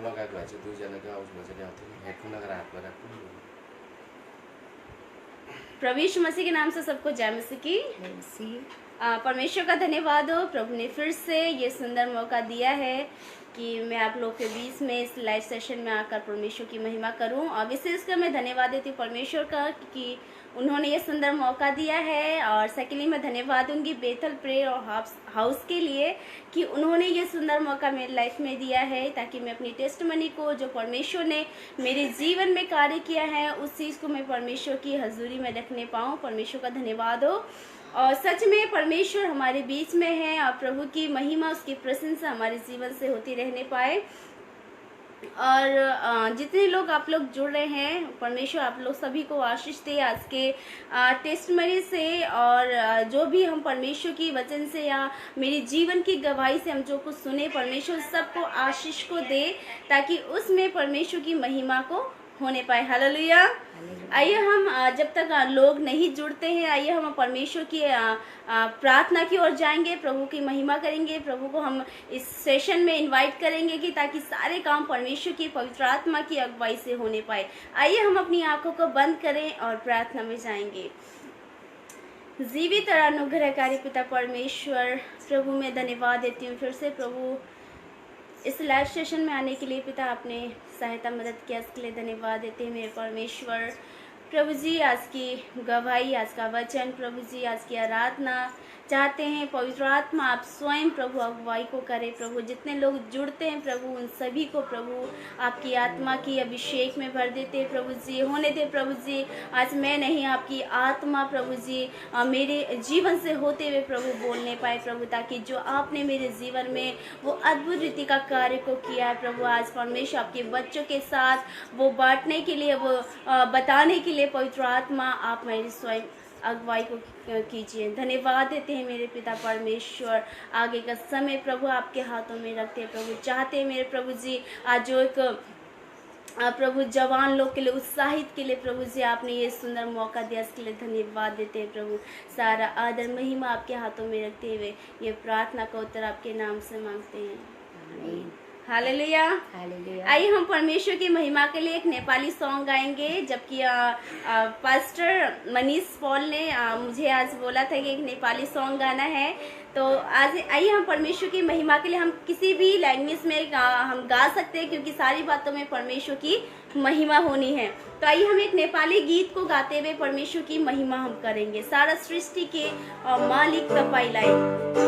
लगाएको भए चाहिँ दुईजनाको आवाज मजाले आउँथ्यो नि। हेडफोन लगाएर हातमा राख्नु। प्रभु यीशु मसीह के नाम से सबको जय मसीह की। परमेश्वर का धन्यवाद हो, प्रभु ने फिर से ये सुंदर मौका दिया है कि मैं आप लोग के बीच में इस लाइव सेशन में आकर परमेश्वर की महिमा करूं। और विशेषकर मैं धन्यवाद देती हूँ परमेश्वर का कि उन्होंने ये सुंदर मौका दिया है। और सेकेंडली मैं धन्यवाद दूंगी बेथल प्रेयर और हाउस के लिए कि उन्होंने ये सुंदर मौका मेरी लाइफ में दिया है, ताकि मैं अपनी टेस्टमनी को जो परमेश्वर ने मेरे जीवन में कार्य किया है उस चीज़ को मैं परमेश्वर की हजूरी में रखने पाऊँ। परमेश्वर का धन्यवाद हो। और सच में परमेश्वर हमारे बीच में है और प्रभु की महिमा, उसकी प्रशंसा हमारे जीवन से होती रहने पाए। और जितने लोग आप लोग जुड़ रहे हैं, परमेश्वर आप लोग सभी को आशीष दे आज के टेस्टमनी से। और जो भी हम परमेश्वर की वचन से या मेरे जीवन की गवाही से हम जो कुछ सुने, परमेश्वर सबको आशीष को दे, ताकि उसमें परमेश्वर की महिमा को होने पाए। हालेलुया। आइए हम जब तक लोग नहीं जुड़ते हैं, आइए हम परमेश्वर की प्रार्थना की ओर जाएंगे, प्रभु की महिमा करेंगे। प्रभु को हम इस सेशन में इनवाइट करेंगे कि ताकि सारे काम परमेश्वर की पवित्र आत्मा की अगुवाई से होने पाए। आइए हम अपनी आंखों को बंद करें और प्रार्थना में जाएंगे। जीवित और अनुग्रहकारी पिता परमेश्वर, प्रभु मैं धन्यवाद देती हूँ फिर से प्रभु इस लाइव सेशन में आने के लिए। पिता आपने सहायता मदद किया, इसके लिए धन्यवाद देते हैं मेरे परमेश्वर। प्रभु जी आज की गवाही, आज का वचन, प्रभु जी आज की आराधना चाहते हैं पवित्र आत्मा आप स्वयं प्रभु अगुवाई को करें। प्रभु जितने लोग जुड़ते हैं प्रभु उन सभी को प्रभु आपकी आत्मा की अभिषेक में भर देते हैं। प्रभु जी होने दे प्रभु जी, आज मैं नहीं आपकी आत्मा प्रभु जी मेरे जीवन से होते हुए प्रभु बोलने पाए प्रभु, ताकि जो आपने मेरे जीवन में वो अद्भुत रीति का कार्य को किया है प्रभु, आज परमेश्वर आपके बच्चों के साथ वो बांटने के लिए, वो बताने के लिए पवित्र आत्मा आप मेरे स्वयं अगुवाई को कीजिए। धन्यवाद देते हैं मेरे पिता परमेश्वर। आगे का समय प्रभु आपके हाथों में रखते हैं प्रभु। चाहते हैं मेरे प्रभु जी आज जो एक प्रभु जवान लोग के लिए, उत्साहित के लिए प्रभु जी आपने ये सुंदर मौका दिया, इसके लिए धन्यवाद देते हैं प्रभु। सारा आदर महिमा आपके हाथों में रखते हुए ये प्रार्थना का उत्तर आपके नाम से मांगते हैं। हालेलुया। आइए हम परमेश्वर की महिमा के लिए एक नेपाली सॉन्ग गाएंगे, जबकि पास्टर मनीष पॉल ने मुझे आज बोला था कि एक नेपाली सॉन्ग गाना है। तो आज आइए हम परमेश्वर की महिमा के लिए, हम किसी भी लैंग्वेज में हम गा सकते हैं, क्योंकि सारी बातों में परमेश्वर की महिमा होनी है। तो आइए हम एक नेपाली गीत को गाते हुए परमेश्वर की महिमा हम करेंगे। सारा सृष्टि के मालिक तपाईलाई।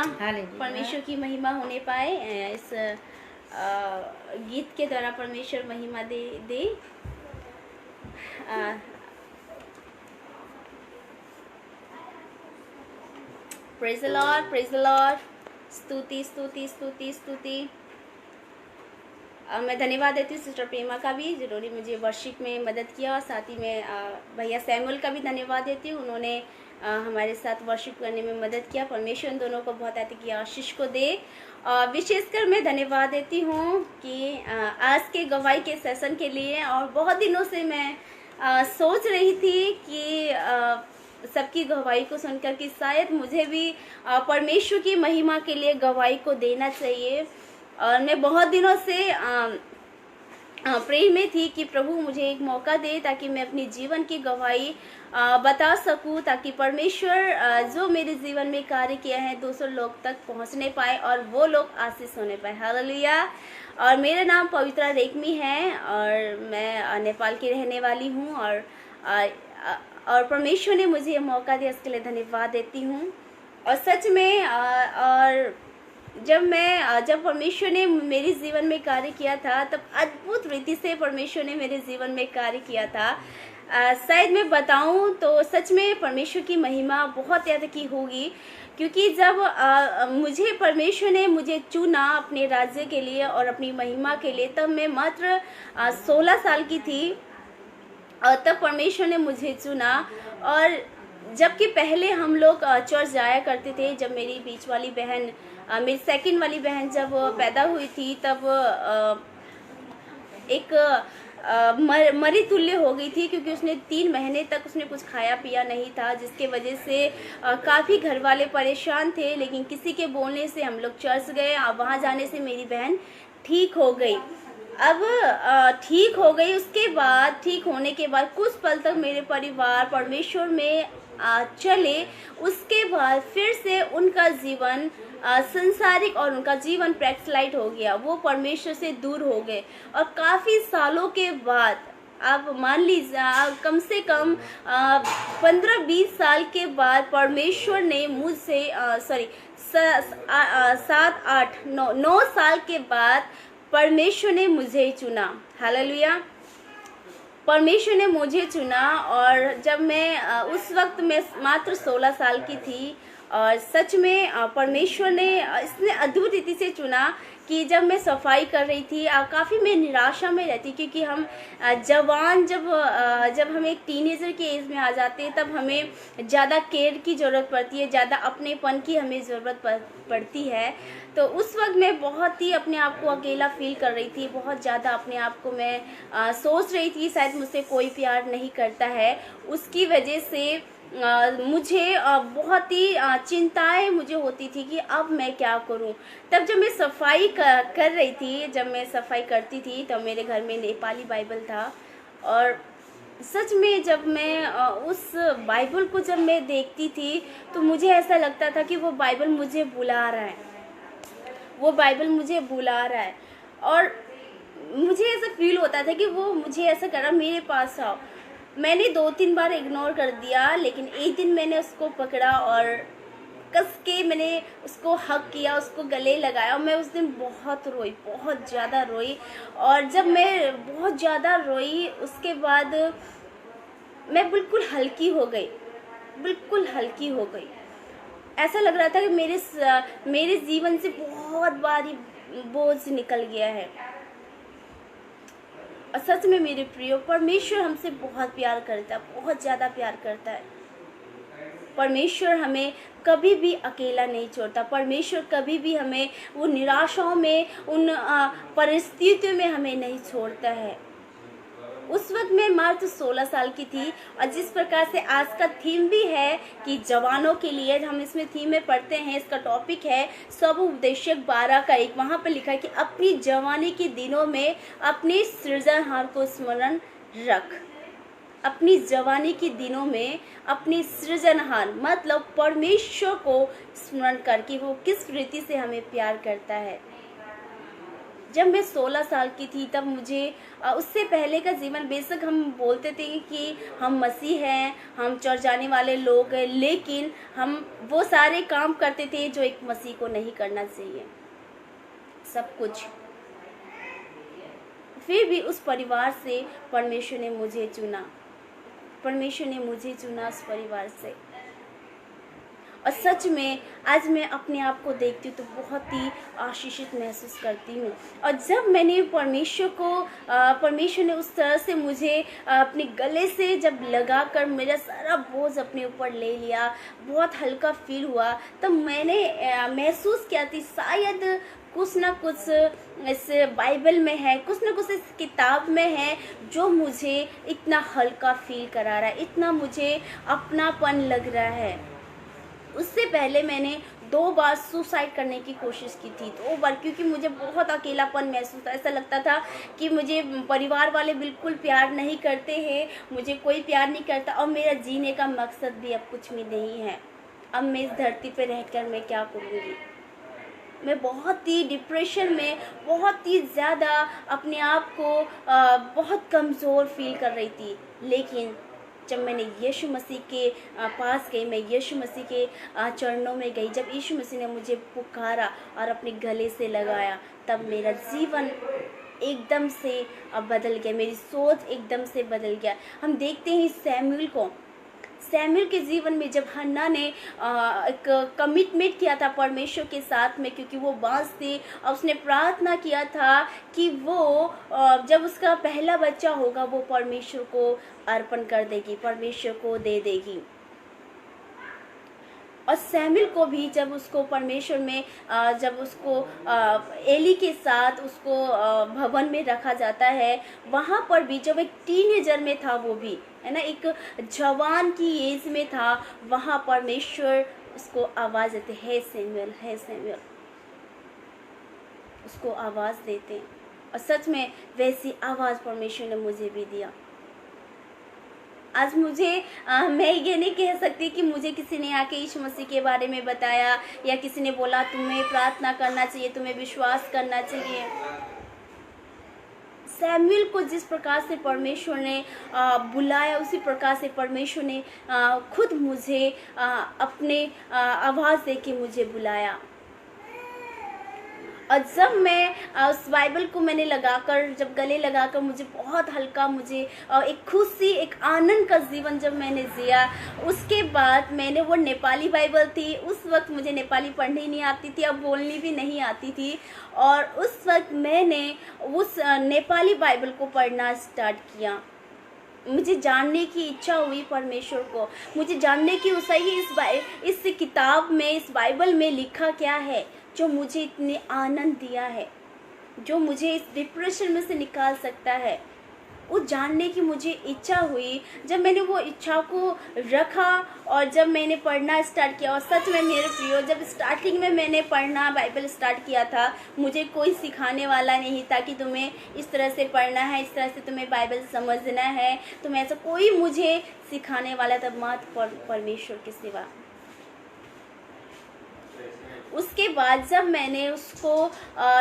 हालेलुया। परमेश्वर की महिमा होने पाए। इस गीत के द्वारा परमेश्वर महिमा दे। Praise the Lord, praise the Lord. स्तुति स्तुति स्तुति स्तुति। मैं धन्यवाद देती हूँ सिस्टर प्रेमा का भी, जिन्होंने मुझे वर्शिप में मदद किया, और साथ ही में भैया सैमुअल का भी धन्यवाद देती हूँ, उन्होंने हमारे साथ वर्शिप करने में मदद किया। परमेश्वर उन दोनों को बहुत अधिक की आशीष को दे। विशेषकर मैं धन्यवाद देती हूँ कि आज के गवाही के सेशन के लिए, और बहुत दिनों से मैं सोच रही थी कि सबकी गवाही को सुनकर कि शायद मुझे भी परमेश्वर की महिमा के लिए गवाही को देना चाहिए। और मैं बहुत दिनों से प्रे में थी कि प्रभु मुझे एक मौका दे ताकि मैं अपनी जीवन की गवाही बता सकूं, ताकि परमेश्वर जो मेरे जीवन में कार्य किया है दूसरे लोग तक पहुंचने पाए और वो लोग आशीष होने पाए। हालेलुया। और मेरा नाम पवित्रा रेग्मी है और मैं नेपाल की रहने वाली हूं, और परमेश्वर ने मुझे ये मौका दिया, इसके लिए धन्यवाद देती हूँ। और सच में और जब परमेश्वर ने मेरे जीवन में कार्य किया था, तब अद्भुत रीति से परमेश्वर ने मेरे जीवन में कार्य किया था। शायद मैं बताऊं तो सच में परमेश्वर की महिमा बहुत ज़्यादा की होगी, क्योंकि जब मुझे परमेश्वर ने मुझे चुना अपने राज्य के लिए और अपनी महिमा के लिए, तब मैं मात्र 16 साल की थी, और तब परमेश्वर ने मुझे चुना। और जबकि पहले हम लोग चर्च जाया करते थे, जब मेरी बीच वाली बहन, मेरी सेकंड वाली बहन जब पैदा हुई थी, तब एक मरी तुल्य हो गई थी, क्योंकि उसने 3 महीने तक उसने कुछ खाया पिया नहीं था, जिसके वजह से काफ़ी घर वाले परेशान थे। लेकिन किसी के बोलने से हम लोग चर्च गए, और वहाँ जाने से मेरी बहन ठीक हो गई। अब ठीक हो गई, उसके बाद ठीक होने के बाद कुछ पल तक मेरे परिवार परमेश्वर में चले। उसके बाद फिर से उनका जीवन संसारिक और उनका जीवन बैकस्लाइड हो गया, वो परमेश्वर से दूर हो गए। और काफ़ी सालों के बाद, आप मान लीजिए कम से कम 15-20 साल के बाद परमेश्वर ने मुझसे 9 साल के बाद परमेश्वर ने मुझे चुना। हालेलुया। परमेश्वर ने मुझे चुना। और जब मैं उस वक्त मैं मात्र 16 साल की थी, और सच में परमेश्वर ने इसने अद्भुत रीति से चुना कि जब मैं सफाई कर रही थी, काफ़ी मैं निराशा में रहती, क्योंकि हम जवान जब हम एक टीनेजर के एज में आ जाते हैं, तब हमें ज़्यादा केयर की ज़रूरत पड़ती है, ज़्यादा अपनेपन की हमें ज़रूरत पड़ती है। तो उस वक्त मैं बहुत ही अपने आप को अकेला फील कर रही थी, बहुत ज़्यादा अपने आप को मैं सोच रही थी शायद मुझसे कोई प्यार नहीं करता है। उसकी वजह से मुझे बहुत ही चिंताएं मुझे होती थी कि अब मैं क्या करूं। तब जब मैं सफाई कर रही थी, जब मैं सफाई करती थी, तब मेरे घर में नेपाली बाइबल था। और सच में जब मैं उस बाइबल को जब मैं देखती थी, तो मुझे ऐसा लगता था कि वो बाइबल मुझे बुला रहा है, वो बाइबल मुझे बुला रहा है। और मुझे ऐसा फील होता था कि वो मुझे ऐसा कर रहा, मेरे पास आओ। मैंने 2-3 बार इग्नोर कर दिया, लेकिन एक दिन मैंने उसको पकड़ा और कस के मैंने उसको हग किया, उसको गले लगाया। और मैं उस दिन बहुत रोई, बहुत ज़्यादा रोई। और जब मैं बहुत ज़्यादा रोई, उसके बाद मैं बिल्कुल हल्की हो गई, बिल्कुल हल्की हो गई। ऐसा लग रहा था कि मेरे जीवन से बहुत भारी बोझ निकल गया है। और सच में मेरे प्रियो, परमेश्वर हमसे बहुत प्यार करता है, बहुत ज़्यादा प्यार करता है। परमेश्वर हमें कभी भी अकेला नहीं छोड़ता। परमेश्वर कभी भी हमें वो निराशाओं में, उन परिस्थितियों में हमें नहीं छोड़ता है। उस वक्त मैं मात्र 16 साल की थी। और जिस प्रकार से आज का थीम भी है कि जवानों के लिए, हम इसमें थीम में पढ़ते हैं, इसका टॉपिक है सब उपदेशक 12:1। वहाँ पर लिखा है कि अपनी जवानी के दिनों में अपने सृजनहार को स्मरण रख। अपनी जवानी के दिनों में अपनी सृजनहार मतलब परमेश्वर को स्मरण करके वो किस रीति से हमें प्यार करता है। जब मैं 16 साल की थी तब मुझे उससे पहले का जीवन, बेशक हम बोलते थे कि हम मसीह हैं, हम चर्च जाने वाले लोग हैं, लेकिन हम वो सारे काम करते थे जो एक मसीह को नहीं करना चाहिए, सब कुछ। फिर भी उस परिवार से परमेश्वर ने मुझे चुना, परमेश्वर ने मुझे चुना उस परिवार से। और सच में आज मैं अपने आप को देखती हूँ तो बहुत ही आशीषित महसूस करती हूँ। और जब मैंने परमेश्वर ने उस तरह से मुझे अपने गले से जब लगा कर मेरा सारा बोझ अपने ऊपर ले लिया, बहुत हल्का फील हुआ, तब मैंने महसूस किया थी शायद कुछ ना कुछ इस बाइबल में है, कुछ ना कुछ इस किताब में है जो मुझे इतना हल्का फील करा रहा है, इतना मुझे अपनापन लग रहा है। उससे पहले मैंने 2 बार सुसाइड करने की कोशिश की थी, 2 बार, क्योंकि मुझे बहुत अकेलापन महसूस था। ऐसा लगता था कि मुझे परिवार वाले बिल्कुल प्यार नहीं करते हैं, मुझे कोई प्यार नहीं करता और मेरा जीने का मकसद भी अब कुछ भी नहीं है। अब मैं इस धरती पे रहकर मैं क्या करूँगी। मैं बहुत ही डिप्रेशन में, बहुत ही ज़्यादा अपने आप को बहुत कमज़ोर फील कर रही थी। लेकिन जब मैंने यीशु मसीह के पास गई, मैं यीशु मसीह के चरणों में गई, जब यीशु मसीह ने मुझे पुकारा और अपने गले से लगाया, तब मेरा जीवन एकदम से बदल गया, मेरी सोच एकदम से बदल गया। हम देखते हैं सैमुअल के जीवन में जब हन्ना ने एक कमिटमेंट किया था परमेश्वर के साथ में, क्योंकि वो बांस थी और उसने प्रार्थना किया था कि वो जब उसका पहला बच्चा होगा वो परमेश्वर को अर्पण कर देगी, परमेश्वर को दे देगी। और सैमुअल को भी जब उसको परमेश्वर में जब उसको एली के साथ उसको भवन में रखा जाता है, वहाँ पर भी जब एक टीनेजर में था, वो भी है ना, एक जवान की एज में था, वहाँ परमेश्वर उसको आवाज़ देते, हे सैमुअल, हे सैमुअल, उसको आवाज़ देते हैं। और सच में वैसी आवाज़ परमेश्वर ने मुझे भी दिया। आज मुझे मैं ये नहीं कह सकती कि मुझे किसी ने आके यीशु मसीह के बारे में बताया या किसी ने बोला तुम्हें प्रार्थना करना चाहिए, तुम्हें विश्वास करना चाहिए। सैमुअल को जिस प्रकार से परमेश्वर ने बुलाया, उसी प्रकार से परमेश्वर ने खुद मुझे अपने आवाज़ दे के मुझे बुलाया। और जब मैं उस बाइबल को मैंने लगाकर, जब गले लगाकर, मुझे बहुत हल्का, मुझे एक खुशी, एक आनंद का जीवन जब मैंने जिया, उसके बाद मैंने वो नेपाली बाइबल थी, उस वक्त मुझे नेपाली पढ़नी नहीं आती थी, अब बोलनी भी नहीं आती थी, और उस वक्त मैंने उस नेपाली बाइबल को पढ़ना स्टार्ट किया। मुझे जानने की इच्छा हुई परमेश्वर को, मुझे जानने की सही इस किताब में, इस बाइबल में लिखा क्या है जो मुझे इतने आनंद दिया है, जो मुझे इस डिप्रेशन में से निकाल सकता है। वो जानने की मुझे इच्छा हुई। जब मैंने वो इच्छा को रखा और जब मैंने पढ़ना स्टार्ट किया, और सच में मेरे प्रियो, जब स्टार्टिंग में मैंने पढ़ना बाइबल स्टार्ट किया था, मुझे कोई सिखाने वाला नहीं था कि तुम्हें इस तरह से पढ़ना है, इस तरह से तुम्हें बाइबल समझना है, तुम्हें ऐसा कोई मुझे सिखाने वाला था मात्र परमेश्वर के सिवा। उसके बाद जब मैंने उसको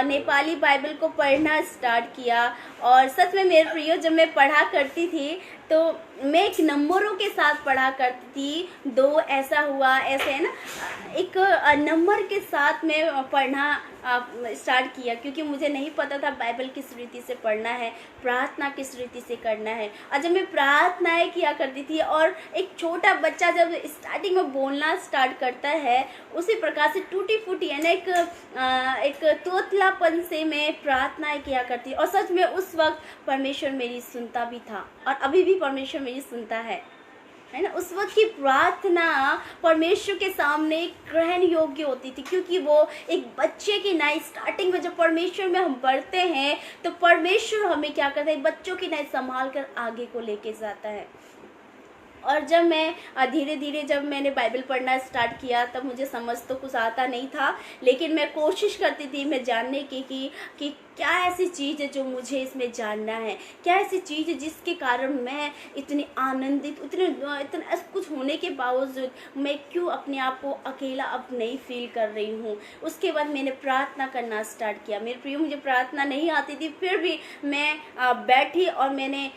नेपाली बाइबल को पढ़ना स्टार्ट किया, और सच में मेरे प्रियो, जब मैं पढ़ा करती थी तो मैं एक नंबरों के साथ पढ़ा करती थी। 2 ऐसा हुआ, ऐसे है ना, एक नंबर के साथ मैं पढ़ना स्टार्ट किया, क्योंकि मुझे नहीं पता था बाइबल किस रीति से पढ़ना है, प्रार्थना किस रीति से करना है। और जब मैं प्रार्थनाएं किया करती थी, और एक छोटा बच्चा जब स्टार्टिंग में बोलना स्टार्ट करता है, उसी प्रकार से टूटी फूटी है ना, एक तोतलापन से मैं प्रार्थनाएं किया करती। और सच में उस वक्त परमेश्वर मेरी सुनता भी था, और अभी भी परमेश्वर मेरी सुनता है ना। उस वक्त की प्रार्थना परमेश्वर के सामने ग्रहण योग्य होती थी, क्योंकि वो एक बच्चे की नाई, स्टार्टिंग में जब परमेश्वर में हम बढ़ते हैं तो परमेश्वर हमें क्या करता है, बच्चों की नाई संभाल कर आगे को लेके जाता है। और जब मैं धीरे धीरे जब मैंने बाइबल पढ़ना स्टार्ट किया, तब मुझे समझ तो कुछ आता नहीं था, लेकिन मैं कोशिश करती थी मैं जानने की कि क्या ऐसी चीज़ है जो मुझे इसमें जानना है, क्या ऐसी चीज़ है जिसके कारण मैं इतनी आनंदित, इतना कुछ होने के बावजूद मैं क्यों अपने आप को अकेला अब नहीं फील कर रही हूँ। उसके बाद मैंने प्रार्थना करना स्टार्ट किया। मेरे प्रिय, मुझे प्रार्थना नहीं आती थी, फिर भी मैं बैठी और मैंने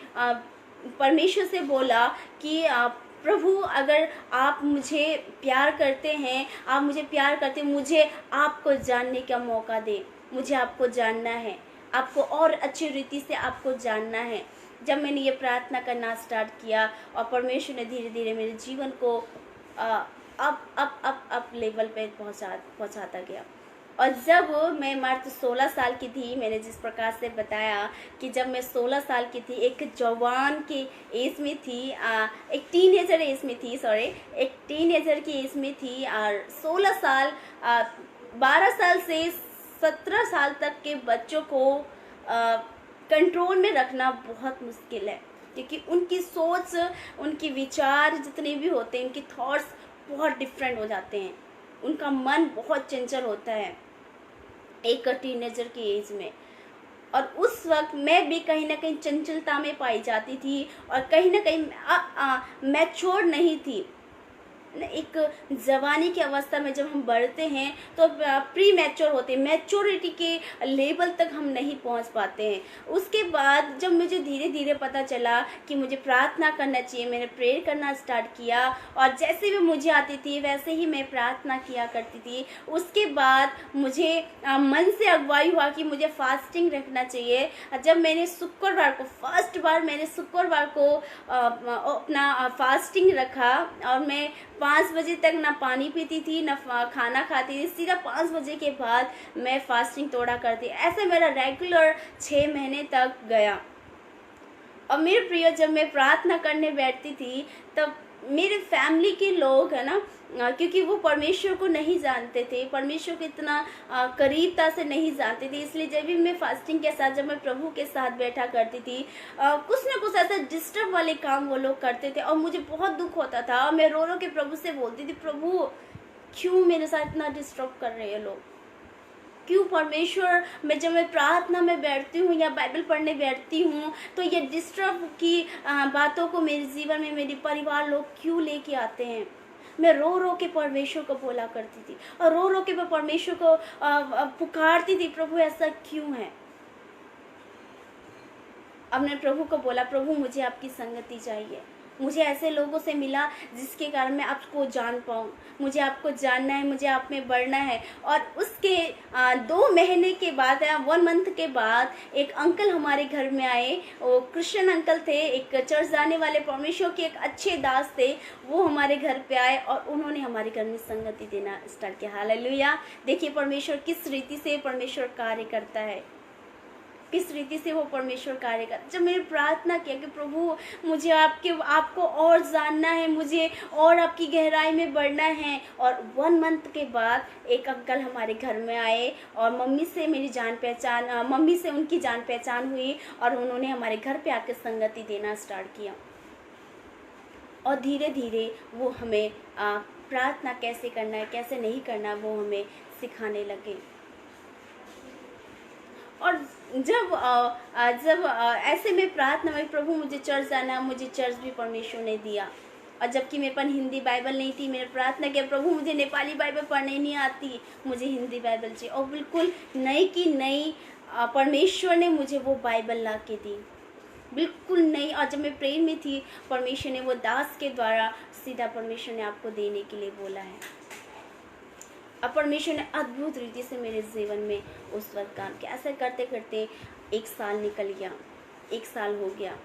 परमेश्वर से बोला कि प्रभु, अगर आप मुझे प्यार करते हैं, आप मुझे प्यार करते हैं, मुझे आपको जानने का मौका दे, मुझे आपको जानना है, आपको और अच्छी रीति से आपको जानना है। जब मैंने ये प्रार्थना करना स्टार्ट किया और परमेश्वर ने धीरे धीरे मेरे जीवन को अप लेवल पे पहुंचाता गया। और जब मैं मात्र 16 साल की थी, मैंने जिस प्रकार से बताया कि जब मैं 16 साल की थी, एक जवान की एज में थी, एक टीनेजर एज में थी, एक टीनेजर की एज में थी, और 16 साल 12 साल से 17 साल तक के बच्चों को कंट्रोल में रखना बहुत मुश्किल है, क्योंकि उनकी सोच, उनके विचार जितने भी होते हैं, उनके थॉट्स बहुत डिफरेंट हो जाते हैं, उनका मन बहुत चंचल होता है एक टीनेजर की एज में। और उस वक्त मैं भी कहीं ना कहीं चंचलता में पाई जाती थी और कहीं ना कहीं मैच्योर नहीं थी। एक जवानी की अवस्था में जब हम बढ़ते हैं तो प्री मैच्योर होते हैं, मैच्योरिटी के लेवल तक हम नहीं पहुंच पाते हैं। उसके बाद जब मुझे धीरे धीरे पता चला कि मुझे प्रार्थना करना चाहिए, मैंने प्रेयर करना स्टार्ट किया, और जैसे भी मुझे आती थी वैसे ही मैं प्रार्थना किया करती थी। उसके बाद मुझे मन से अगुवाई हुआ कि मुझे फास्टिंग रखना चाहिए। जब मैंने शुक्रवार को, फर्स्ट बार मैंने शुक्रवार को अपना फास्टिंग रखा, और मैं 5 बजे तक ना पानी पीती थी, ना खाना खाती थी, सीधा 5 बजे के बाद मैं फास्टिंग तोड़ा करती। ऐसे मेरा रेगुलर 6 महीने तक गया। और मेरे प्रिय, जब मैं प्रार्थना करने बैठती थी तब मेरे फैमिली के लोग है ना, क्योंकि वो परमेश्वर को नहीं जानते थे, परमेश्वर को इतना करीबता से नहीं जानते थे, इसलिए जब भी मैं फास्टिंग के साथ, जब मैं प्रभु के साथ बैठा करती थी, कुछ ना कुछ ऐसा डिस्टर्ब वाले काम वो लोग करते थे और मुझे बहुत दुख होता था। और मैं रो रो के प्रभु से बोलती थी, प्रभु क्यों मेरे साथ इतना डिस्टर्ब कर रहे हैं लोग, क्यों परमेश्वर, जब मैं प्रार्थना में बैठती हूँ या बाइबल पढ़ने बैठती हूँ तो ये डिस्टर्ब की बातों को मेरे जीवन में मेरे परिवार लोग क्यों लेके आते हैं। मैं रो रो के परमेश्वर को बोला करती थी और रो रो के मैं परमेश्वर को पुकारती थी, प्रभु ऐसा क्यों है। अब मैंने प्रभु को बोला, प्रभु मुझे आपकी संगति चाहिए, मुझे ऐसे लोगों से मिला जिसके कारण मैं आपको जान पाऊँ, मुझे आपको जानना है, मुझे आप में बढ़ना है। और उसके 2 महीने के बाद, 1 मंथ के बाद, एक अंकल हमारे घर में आए। वो क्रिश्चियन अंकल थे, एक चर्च जाने वाले, परमेश्वर के एक अच्छे दास थे। वो हमारे घर पे आए और उन्होंने हमारे घर में संगति देना स्टार्ट किया। हालेलुया। देखिए परमेश्वर किस रीति से परमेश्वर कार्य करता है, किस रीति से वो परमेश्वर कार्य कर। जब मैंने प्रार्थना किया कि प्रभु मुझे आपको और जानना है, मुझे और आपकी गहराई में बढ़ना है, और 1 मंथ के बाद एक अंकल हमारे घर में आए और मम्मी से उनकी जान पहचान हुई और उन्होंने हमारे घर पे आकर संगति देना स्टार्ट किया। और धीरे धीरे वो हमें प्रार्थना कैसे करना है, कैसे नहीं करना, वो हमें सिखाने लगे। और जब ऐसे में प्रार्थना में, प्रभु मुझे चर्च जाना, मुझे चर्च भी परमेश्वर ने दिया। और जबकि मेरे पास हिंदी बाइबल नहीं थी, मैंने प्रार्थना किया, प्रभु मुझे नेपाली बाइबल पढ़ने नहीं आती, मुझे हिंदी बाइबल चाहिए। और बिल्कुल नई की नई परमेश्वर ने मुझे वो बाइबल ला के दी, बिल्कुल नई। और जब मैं प्रेयर में थी, परमेश्वर ने वो दास के द्वारा सीधा परमेश्वर ने आपको देने के लिए बोला है। अब परमेश्वर ने अद्भुत रीति से मेरे जीवन में उस वक्त काम किया। ऐसा करते करते 1 साल निकल गया, 1 साल हो गया।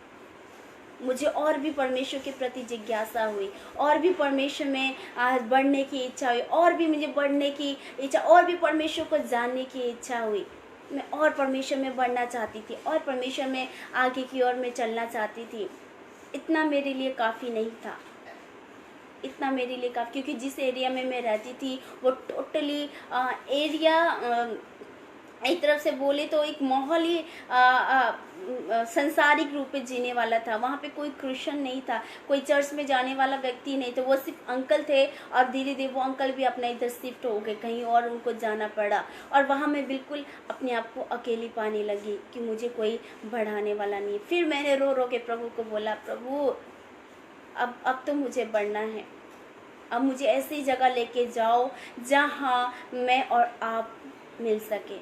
मुझे और भी परमेश्वर के प्रति जिज्ञासा हुई, और भी परमेश्वर में बढ़ने की इच्छा हुई, और भी मुझे बढ़ने की इच्छा, और भी परमेश्वर को जानने की इच्छा हुई। मैं और परमेश्वर में बढ़ना चाहती थी, और परमेश्वर में आगे की ओर मैं चलना चाहती थी। इतना मेरे लिए काफ़ी नहीं था, इतना मेरे लिए काफ़ी, क्योंकि जिस एरिया में मैं रहती थी वो टोटली एरिया एक तरफ से बोले तो एक माहौल ही संसारिक रूप में जीने वाला था। वहाँ पे कोई क्रिश्चियन नहीं था, कोई चर्च में जाने वाला व्यक्ति नहीं था, वो सिर्फ अंकल थे। और धीरे धीरे वो अंकल भी अपना इधर शिफ्ट हो गए, कहीं और उनको जाना पड़ा। और वहाँ मैं बिल्कुल अपने आप को अकेली पाने लगी कि मुझे कोई बढ़ाने वाला नहीं। फिर मैंने रो रो के प्रभु को बोला, प्रभु अब तो मुझे बढ़ना है, अब मुझे ऐसी जगह लेके जाओ जहाँ मैं और आप मिल सके।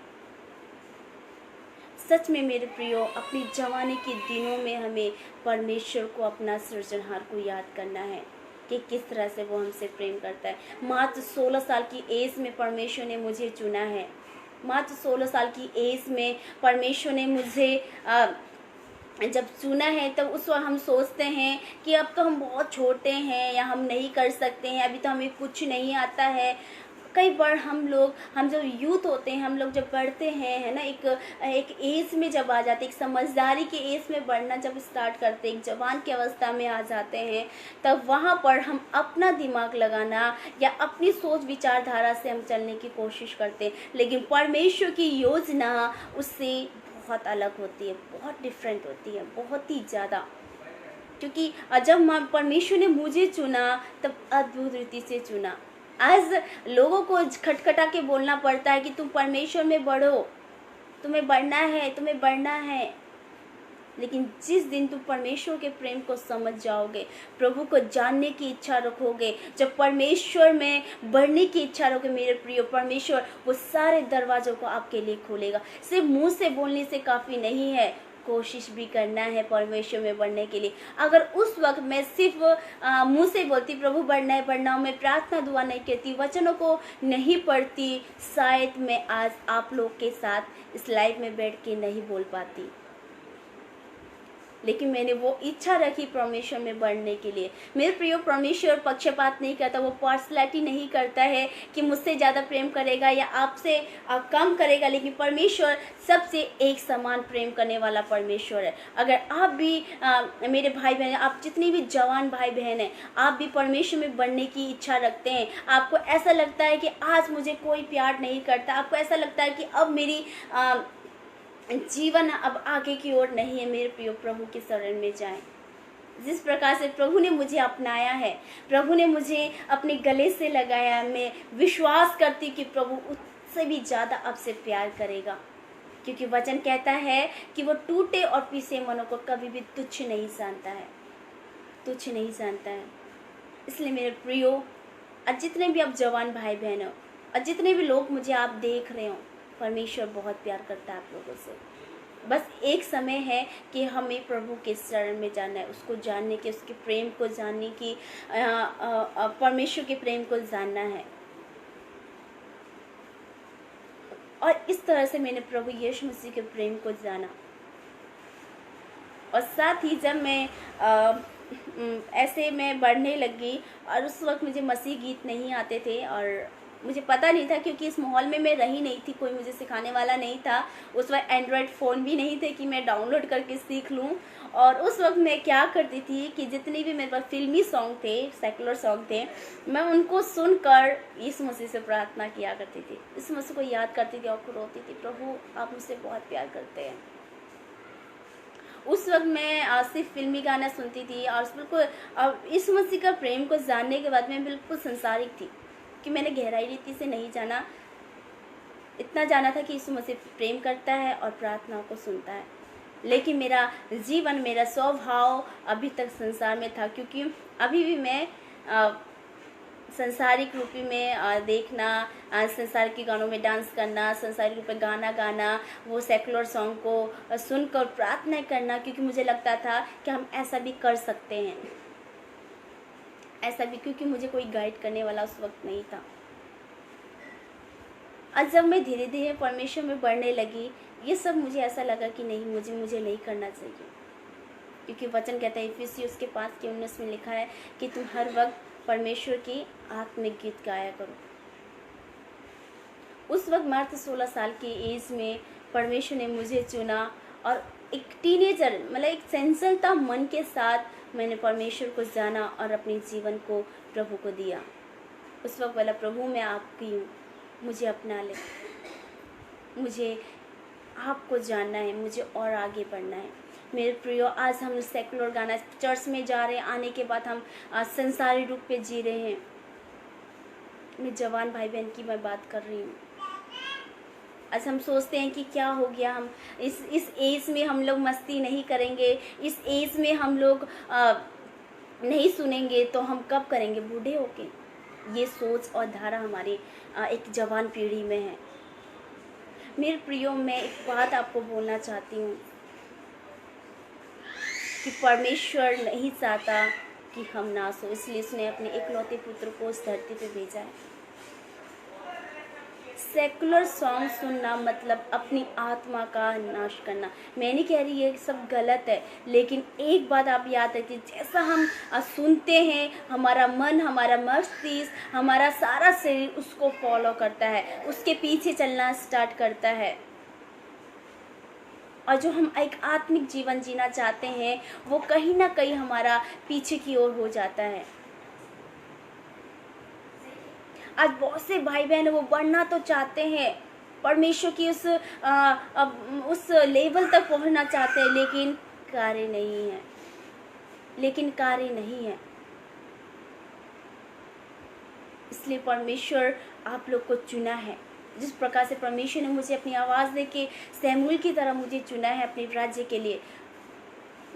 सच में मेरे प्रियो, अपनी जवानी के दिनों में हमें परमेश्वर को, अपना सृजनहार को याद करना है कि किस तरह से वो हमसे प्रेम करता है। मात्र 16 साल की एज में परमेश्वर ने मुझे चुना है। मात्र 16 साल की एज में परमेश्वर ने मुझे जब चुना है, तब उस वक्त हम सोचते हैं कि अब तो हम बहुत छोटे हैं या हम नहीं कर सकते हैं, अभी तो हमें कुछ नहीं आता है। कई बार हम जब यूथ होते हैं, हम लोग जब बढ़ते हैं, है ना, एक एज में जब आ जाते हैं, एक समझदारी के एज में बढ़ना जब स्टार्ट करते हैं, एक जवान की अवस्था में आ जाते हैं, तब वहाँ पर हम अपना दिमाग लगाना या अपनी सोच विचारधारा से हम चलने की कोशिश करते हैं। लेकिन परमेश्वर की योजना उससे बहुत अलग होती है, बहुत डिफरेंट होती है, बहुत ही ज़्यादा। क्योंकि जब परमेश्वर ने मुझे चुना, तब अद्भुत रीति से चुना। आज लोगों को खटखटा के बोलना पड़ता है कि तुम परमेश्वर में बढ़ो, तुम्हें बढ़ना है, तुम्हें बढ़ना है। लेकिन जिस दिन तुम परमेश्वर के प्रेम को समझ जाओगे, प्रभु को जानने की इच्छा रखोगे, जब परमेश्वर में बढ़ने की इच्छा रखोगे मेरे प्रियो, परमेश्वर वो सारे दरवाजों को आपके लिए खोलेगा। सिर्फ मुंह से बोलने से काफ़ी नहीं है, कोशिश भी करना है परमेश्वर में बढ़ने के लिए। अगर उस वक्त मैं सिर्फ मुंह से बोलती प्रभु बढ़ना है बढ़ना, मैं प्रार्थना दुआ नहीं करती, वचनों को नहीं पढ़ती, शायद मैं आज आप लोग के साथ इस लाइव में बैठ के नहीं बोल पाती। लेकिन मैंने वो इच्छा रखी परमेश्वर में बढ़ने के लिए। मेरे प्रियो, परमेश्वर पक्षपात नहीं करता, वो पार्शलिटी नहीं करता है कि मुझसे ज़्यादा प्रेम करेगा या आपसे कम करेगा, लेकिन परमेश्वर सबसे एक समान प्रेम करने वाला परमेश्वर है। अगर आप भी मेरे भाई बहन, आप जितने भी जवान भाई बहन हैं, आप भी परमेश्वर में बढ़ने की इच्छा रखते हैं, आपको ऐसा लगता है कि आज मुझे कोई प्यार नहीं करता, आपको ऐसा लगता है कि अब मेरी जीवन अब आगे की ओर नहीं है, मेरे प्रिय प्रभु के शरण में जाएं। जिस प्रकार से प्रभु ने मुझे अपनाया है, प्रभु ने मुझे अपने गले से लगाया, मैं विश्वास करती कि प्रभु उससे भी ज़्यादा आपसे प्यार करेगा। क्योंकि वचन कहता है कि वो टूटे और पीसे मनों को कभी भी तुच्छ नहीं जानता है, तुच्छ नहीं जानता है। इसलिए मेरे प्रियो, और जितने भी आप जवान भाई बहन हो और जितने भी लोग मुझे आप देख रहे हो, परमेश्वर बहुत प्यार करता है आप लोगों से। बस एक समय है कि हमें प्रभु के शरण में जाना है, उसको जानने की, उसके प्रेम को जानने की, परमेश्वर के प्रेम को जानना है। और इस तरह से मैंने प्रभु यीशु मसीह के प्रेम को जाना। और साथ ही जब मैं ऐसे मैं बढ़ने लगी, और उस वक्त मुझे मसीह गीत नहीं आते थे और मुझे पता नहीं था, क्योंकि इस माहौल में मैं रही नहीं थी, कोई मुझे सिखाने वाला नहीं था। उस वक्त एंड्रॉयड फ़ोन भी नहीं थे कि मैं डाउनलोड करके सीख लूँ। और उस वक्त मैं क्या करती थी कि जितने भी मेरे पास फिल्मी सॉन्ग थे, सेकुलर सॉन्ग थे, मैं उनको सुनकर यीशु मसीह से प्रार्थना किया करती थी, यीशु मसीह को याद करती थी और रोती थी, प्रभु आप मुझसे बहुत प्यार करते हैं। उस वक्त मैं सिर्फ फिल्मी गाना सुनती थी और बिल्कुल यीशु मसीह का प्रेम को जानने के बाद मैं बिल्कुल संसारिक थी कि मैंने गहराई रीति से नहीं जाना। इतना जाना था कि यीशु मसीह प्रेम करता है और प्रार्थनाओं को सुनता है, लेकिन मेरा जीवन, मेरा स्वभाव अभी तक संसार में था। क्योंकि अभी भी मैं संसारिक रूप में देखना, संसार के गानों में डांस करना, संसारिक रूप में गाना गाना, वो सेकुलर सॉन्ग को सुनकर प्रार्थना करना, क्योंकि मुझे लगता था कि हम ऐसा भी कर सकते हैं, ऐसा भी, क्योंकि मुझे कोई गाइड करने वाला उस वक्त नहीं था। आज जब मैं धीरे धीरे परमेश्वर में बढ़ने लगी, ये सब मुझे ऐसा लगा कि नहीं, मुझे नहीं करना चाहिए। क्योंकि वचन कहता है इफिसियों उसके 5:19 में लिखा है कि तुम हर वक्त परमेश्वर की आत्मिक गीत गाया करो। उस वक्त मात्र 16 साल की एज में परमेश्वर ने मुझे चुना और एक टीनेजर, मतलब एक सेंसरता मन के साथ मैंने परमेश्वर को जाना और अपने जीवन को प्रभु को दिया। उस वक्त बोला, प्रभु मैं आपकी हूँ, मुझे अपना ले। मुझे आपको जानना है, मुझे और आगे बढ़ना है। मेरे प्रियो, आज हम सेकुलर गाना चर्च में जा रहे हैं, आने के बाद हम संसारी रूप पे जी रहे हैं। मैं जवान भाई बहन की मैं बात कर रही हूँ। आज हम सोचते हैं कि क्या हो गया, हम इस एज में हम लोग मस्ती नहीं करेंगे, इस एज में हम लोग नहीं सुनेंगे, तो हम कब करेंगे बूढ़े होके। ये सोच और धारा हमारी एक जवान पीढ़ी में है। मेरे प्रियो, मैं एक बात आपको बोलना चाहती हूँ कि परमेश्वर नहीं चाहता कि हम नाश हो, इसलिए उसने अपने इकलौते पुत्र को इस धरती पे भेजा है। सेकुलर सॉन्ग सुनना मतलब अपनी आत्मा का नाश करना। मैं नहीं कह रही ये सब गलत है, लेकिन एक बात आप याद रखिए, जैसा हम सुनते हैं, हमारा मन, हमारा मस्तिष्क, हमारा सारा शरीर उसको फॉलो करता है, उसके पीछे चलना स्टार्ट करता है। और जो हम एक आत्मिक जीवन जीना चाहते हैं, वो कहीं ना कहीं हमारा पीछे की ओर हो जाता है। आज बहुत से भाई बहन वो बढ़ना तो चाहते हैं, परमेश्वर की उस लेवल तक पहुंचना चाहते हैं, लेकिन कार्य नहीं है। इसलिए परमेश्वर आप लोग को चुना है। जिस प्रकार से परमेश्वर ने मुझे अपनी आवाज़ देके सैमुएल की तरह मुझे चुना है अपने राज्य के लिए,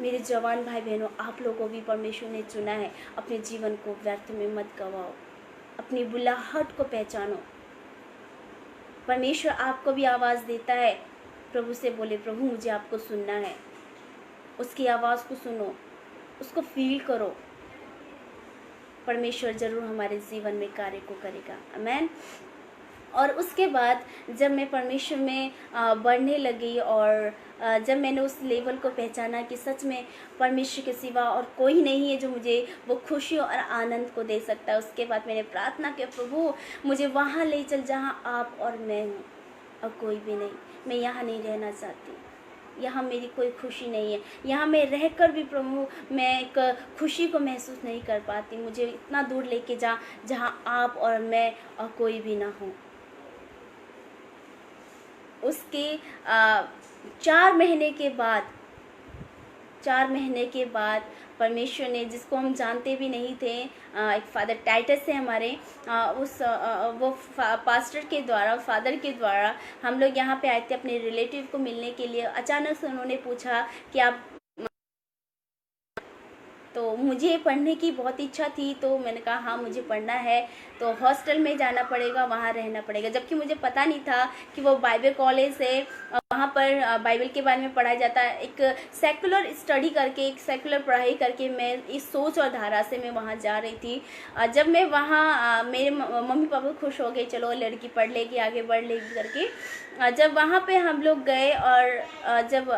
मेरे जवान भाई बहनों, आप लोगों को भी परमेश्वर ने चुना है। अपने जीवन को व्यर्थ में मत गवाओ, अपनी बुलाहट को पहचानो। परमेश्वर आपको भी आवाज़ देता है। प्रभु से बोले, प्रभु मुझे आपको सुनना है। उसकी आवाज़ को सुनो, उसको फील करो। परमेश्वर जरूर हमारे जीवन में कार्य को करेगा। आमीन। और उसके बाद जब मैं परमेश्वर में बढ़ने लगी और जब मैंने उस लेवल को पहचाना कि सच में परमेश्वर के सिवा और कोई नहीं है जो मुझे वो खुशी और आनंद को दे सकता है, उसके बाद मैंने प्रार्थना की, प्रभु मुझे वहाँ ले चल जहाँ आप और मैं हूँ और कोई भी नहीं। मैं यहाँ नहीं रहना चाहती, यहाँ मेरी कोई खुशी नहीं है। यहाँ मैं रहकर भी प्रभु मैं एक खुशी को महसूस नहीं कर पाती। मुझे इतना दूर लेके जा जहाँ आप और मैं और कोई भी ना हो। उसके 4 महीने के बाद परमेश्वर ने, जिसको हम जानते भी नहीं थे, एक फादर टाइटस से हमारे वो पास्टर के द्वारा, फादर के द्वारा हम लोग यहाँ पे आए थे अपने रिलेटिव को मिलने के लिए। अचानक से उन्होंने पूछा कि आप, तो मुझे पढ़ने की बहुत इच्छा थी, तो मैंने कहा हाँ मुझे पढ़ना है, तो हॉस्टल में जाना पड़ेगा, वहाँ रहना पड़ेगा। जबकि मुझे पता नहीं था कि वो बाइबल कॉलेज है, वहाँ पर बाइबल के बारे में पढ़ाया जाता है। एक सेकुलर स्टडी करके, एक सेकुलर पढ़ाई करके मैं इस सोच और धारा से मैं वहाँ जा रही थी। जब मैं वहाँ, मेरे मम्मी पापा खुश हो गए, चलो लड़की पढ़ लेगी, आगे बढ़ लेगी करके। जब वहाँ पर हम लोग गए और जब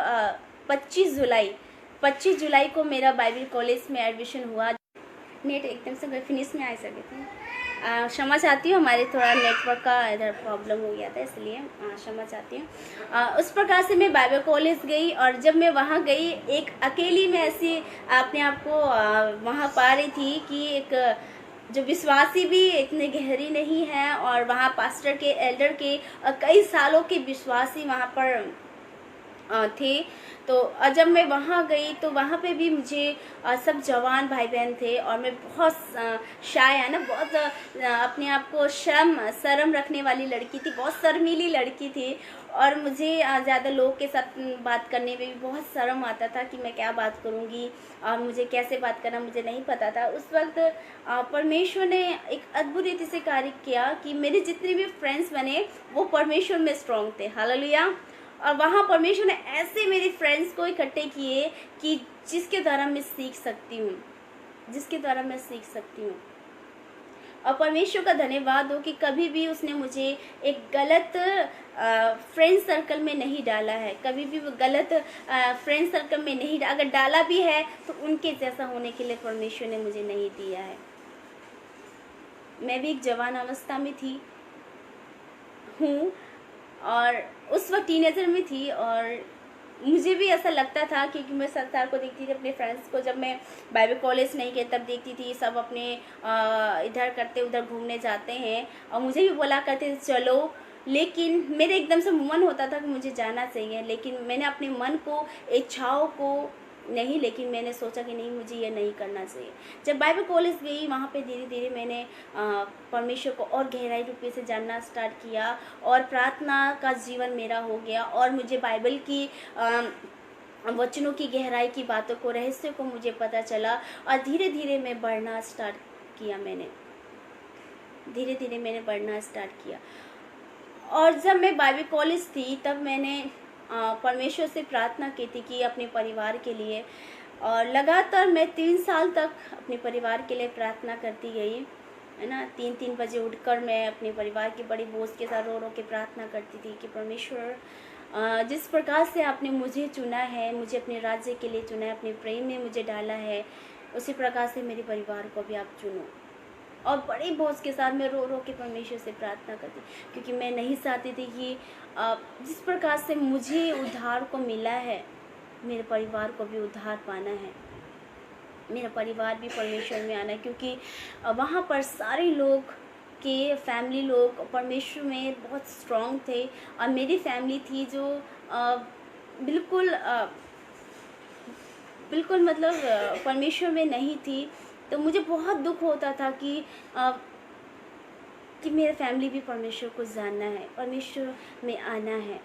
25 जुलाई को मेरा बाइबल कॉलेज में एडमिशन हुआ। नेट एकदम से फिनिश में आ सके थे, क्षमा चाहती हूँ, हमारे थोड़ा नेटवर्क का इधर प्रॉब्लम हो गया था, इसलिए क्षमा चाहती हूँ। उस प्रकार से मैं बाइबल कॉलेज गई और जब मैं वहाँ गई, एक अकेली मैं ऐसी अपने आप को वहाँ पा रही थी कि एक जो विश्वासी भी इतने गहरी नहीं है, और वहाँ पास्टर के, एल्डर के कई सालों के विश्वासी वहाँ पर थे। तो जब मैं वहाँ गई तो वहाँ पे भी मुझे सब जवान भाई बहन थे, और मैं बहुत शाय है ना, बहुत अपने आप को शर्म रखने वाली लड़की थी, बहुत शर्मीली लड़की थी, और मुझे ज़्यादा लोग के साथ बात करने में भी बहुत शर्म आता था कि मैं क्या बात करूँगी और मुझे कैसे बात करना मुझे नहीं पता था। उस वक्त परमेश्वर ने एक अद्भुत रीति से कार्य किया कि मेरे जितने भी फ्रेंड्स बने वो परमेश्वर में स्ट्रॉन्ग थे। हालेलुया। और वहाँ परमेश्वर ने ऐसे मेरे फ्रेंड्स को इकट्ठे किए कि जिसके द्वारा मैं सीख सकती हूँ। और परमेश्वर का धन्यवाद हो कि कभी भी उसने मुझे एक गलत फ्रेंड सर्कल में नहीं डाला है, कभी भी वो गलत फ्रेंड सर्कल में नहीं, अगर डाला भी है तो उनके जैसा होने के लिए परमेश्वर ने मुझे नहीं दिया है। मैं भी एक जवान अवस्था में हूँ और उस वक्त टीनेजर में थी, और मुझे भी ऐसा लगता था क्योंकि मैं संसार को देखती थी, अपने फ्रेंड्स को, जब मैं बाइबल कॉलेज नहीं गई तब देखती थी सब अपने इधर करते उधर घूमने जाते हैं, और मुझे भी बोला करते थे चलो लेकिन मेरे एकदम से मन होता था कि मुझे जाना चाहिए, लेकिन मैंने अपने मन को, इच्छाओं को नहीं, लेकिन मैंने सोचा कि नहीं, मुझे ये नहीं करना चाहिए। जब बाइबल कॉलेज गई, वहाँ पे धीरे धीरे मैंने परमेश्वर को और गहराई रूप से जानना स्टार्ट किया और प्रार्थना का जीवन मेरा हो गया और मुझे बाइबल की वचनों की गहराई की बातों को, रहस्य को मुझे पता चला और धीरे धीरे मैं बढ़ना स्टार्ट किया। धीरे धीरे मैंने बढ़ना स्टार्ट किया। और जब मैं बाइबल कॉलेज थी तब मैंने परमेश्वर से प्रार्थना की थी कि अपने परिवार के लिए, और लगातार मैं 3 साल तक अपने परिवार के लिए प्रार्थना करती गई, है ना। 3-3 बजे उठकर मैं अपने परिवार के बड़ी बोझ के साथ रो रो के प्रार्थना करती थी कि परमेश्वर, जिस प्रकार से आपने मुझे चुना है, मुझे अपने राज्य के लिए चुना है, अपने प्रेम में मुझे डाला है, उसी प्रकार से मेरे परिवार को भी आप चुनो। और बड़े बोझ के साथ मैं रो रो के परमेश्वर से प्रार्थना करती, क्योंकि मैं नहीं चाहती थी कि जिस प्रकार से मुझे उद्धार को मिला है, मेरे परिवार को भी उद्धार पाना है, मेरा परिवार भी परमेश्वर में आना है। क्योंकि वहाँ पर सारे लोग के फैमिली लोग परमेश्वर में बहुत स्ट्रांग थे और मेरी फैमिली थी जो बिल्कुल मतलब परमेश्वर में नहीं थी। तो मुझे बहुत दुख होता था कि मेरे फैमिली भी परमेश्वर को जानना है, परमेश्वर में आना है।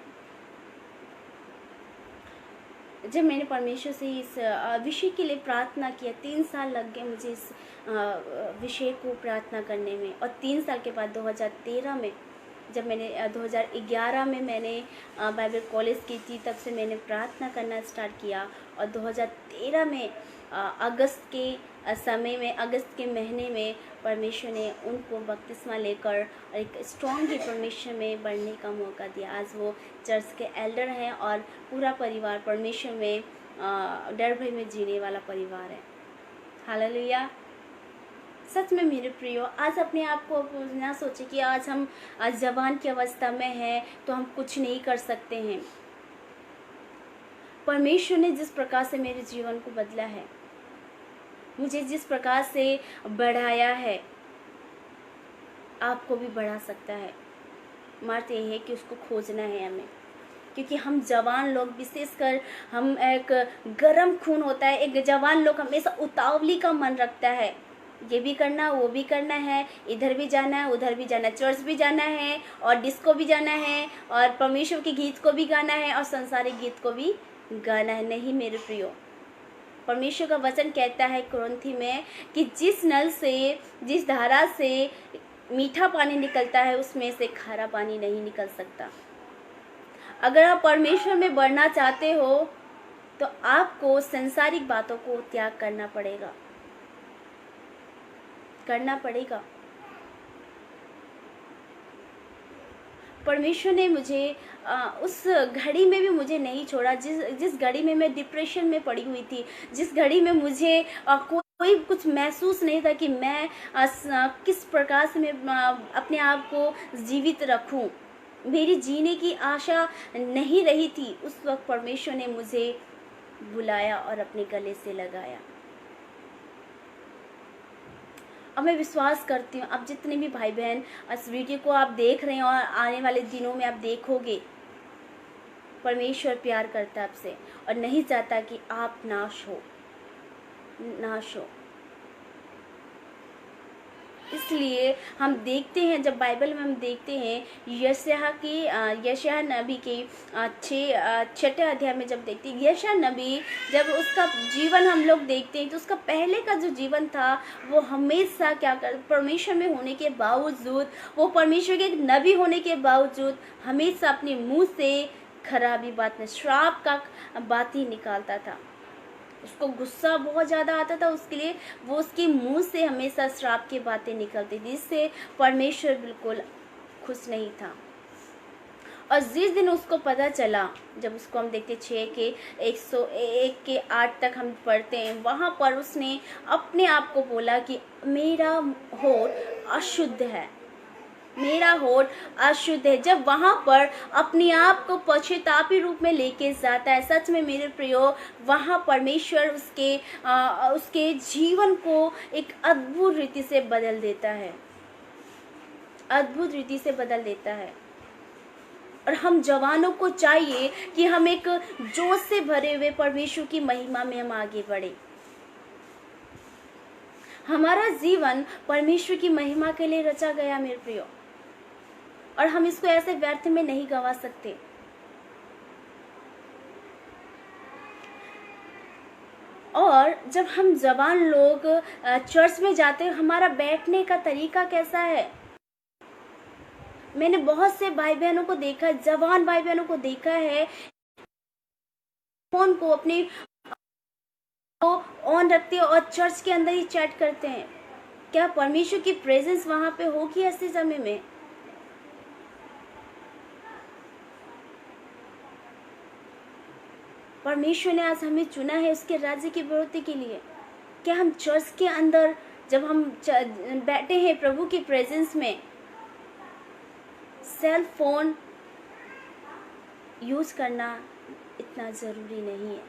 जब मैंने परमेश्वर से इस विषय के लिए प्रार्थना किया, 3 साल लग गए मुझे इस विषय को प्रार्थना करने में। और 3 साल के बाद 2013 में, जब मैंने 2011 में मैंने बाइबल कॉलेज की थी, तब से मैंने प्रार्थना करना स्टार्ट किया। और 2013 में अगस्त के महीने में परमेश्वर ने उनको बपतिस्मा लेकर एक स्ट्रॉन्ग ही परमेश्वर में बढ़ने का मौका दिया। आज वो चर्च के एल्डर हैं और पूरा परिवार परमेश्वर में डर भय में जीने वाला परिवार है। हालेलुया। सच में मेरे प्रियो, आज अपने आप को ना सोचे कि आज हम जवान की अवस्था में हैं तो हम कुछ नहीं कर सकते हैं। परमेश्वर ने जिस प्रकार से मेरे जीवन को बदला है, मुझे जिस प्रकार से बढ़ाया है, आपको भी बढ़ा सकता है। मर्त यह है कि उसको खोजना है हमें, क्योंकि हम जवान लोग, विशेषकर हम एक गरम खून होता है, एक जवान लोग हमेशा उतावली का मन रखता है, ये भी करना वो भी करना है, इधर भी जाना है उधर भी जाना है, चर्च भी जाना है और डिस्को भी जाना है और परमेश्वर के गीत को भी गाना है और संसारिक गीत को भी गाना है। नहीं मेरे प्रियो, परमेश्वर का वचन कहता है कुरिन्थी में कि जिस नल से, जिस धारा से मीठा पानी निकलता है, उसमें से खारा पानी नहीं निकल सकता। अगर आप परमेश्वर में बढ़ना चाहते हो तो आपको संसारिक बातों को त्याग करना पड़ेगा। परमेश्वर ने मुझे उस घड़ी में भी मुझे नहीं छोड़ा, जिस घड़ी में मैं डिप्रेशन में पड़ी हुई थी, जिस घड़ी में मुझे कोई कुछ महसूस नहीं था कि मैं किस प्रकार से मैं अपने आप को जीवित रखूं, मेरी जीने की आशा नहीं रही थी। उस वक्त परमेश्वर ने मुझे बुलाया और अपने गले से लगाया। और मैं विश्वास करती हूँ, अब जितने भी भाई बहन इस वीडियो को आप देख रहे हैं और आने वाले दिनों में आप देखोगे, परमेश्वर प्यार करता है आपसे और नहीं चाहता कि आप नाश हो। इसलिए हम देखते हैं, जब बाइबल में हम देखते हैं यशायाह नबी के 6 अध्याय में जब देखते हैं, यशायाह नबी जब उसका जीवन हम लोग देखते हैं तो उसका पहले का जो जीवन था वो हमेशा परमेश्वर में होने के बावजूद, वो परमेश्वर के एक नबी होने के बावजूद हमेशा अपने मुंह से खराबी बात में, श्राप का बात ही निकालता था। उसको गुस्सा बहुत ज़्यादा आता था, उसके लिए वो उसके मुंह से हमेशा श्राप की बातें निकलती थी, जिससे परमेश्वर बिल्कुल खुश नहीं था। और जिस दिन उसको पता चला, जब उसको हम देखते 6 के 101 के 8 तक हम पढ़ते हैं, वहाँ पर उसने अपने आप को बोला कि मेरा होठ अशुद्ध है, मेरा होठ अशुद्ध है। जब वहाँ पर अपने आप को पश्चातापी रूप में लेके जाता है, सच में मेरे प्रियो, वहाँ परमेश्वर उसके जीवन को एक अद्भुत रीति से बदल देता है, अद्भुत रीति से बदल देता है। और हम जवानों को चाहिए कि हम एक जोश से भरे हुए परमेश्वर की महिमा में हम आगे बढ़े। हमारा जीवन परमेश्वर की महिमा के लिए रचा गया मेरे प्रियो, और हम इसको ऐसे व्यर्थ में नहीं गंवा सकते। और जब हम जवान लोग चर्च में जाते हैं, हमारा बैठने का तरीका कैसा है? मैंने बहुत से भाई बहनों को देखा, जवान भाई बहनों को देखा है, फोन को अपने ऑन रखते हैं और चर्च के अंदर ही चैट करते हैं। क्या परमेश्वर की प्रेजेंस वहां पे होगी ऐसे समय में? परमेश्वर ने आज हमें चुना है उसके राज्य की बढ़ोतरी के लिए। क्या हम चर्च के अंदर जब हम बैठे हैं प्रभु की प्रेजेंस में, सेल फोन यूज करना इतना जरूरी नहीं है।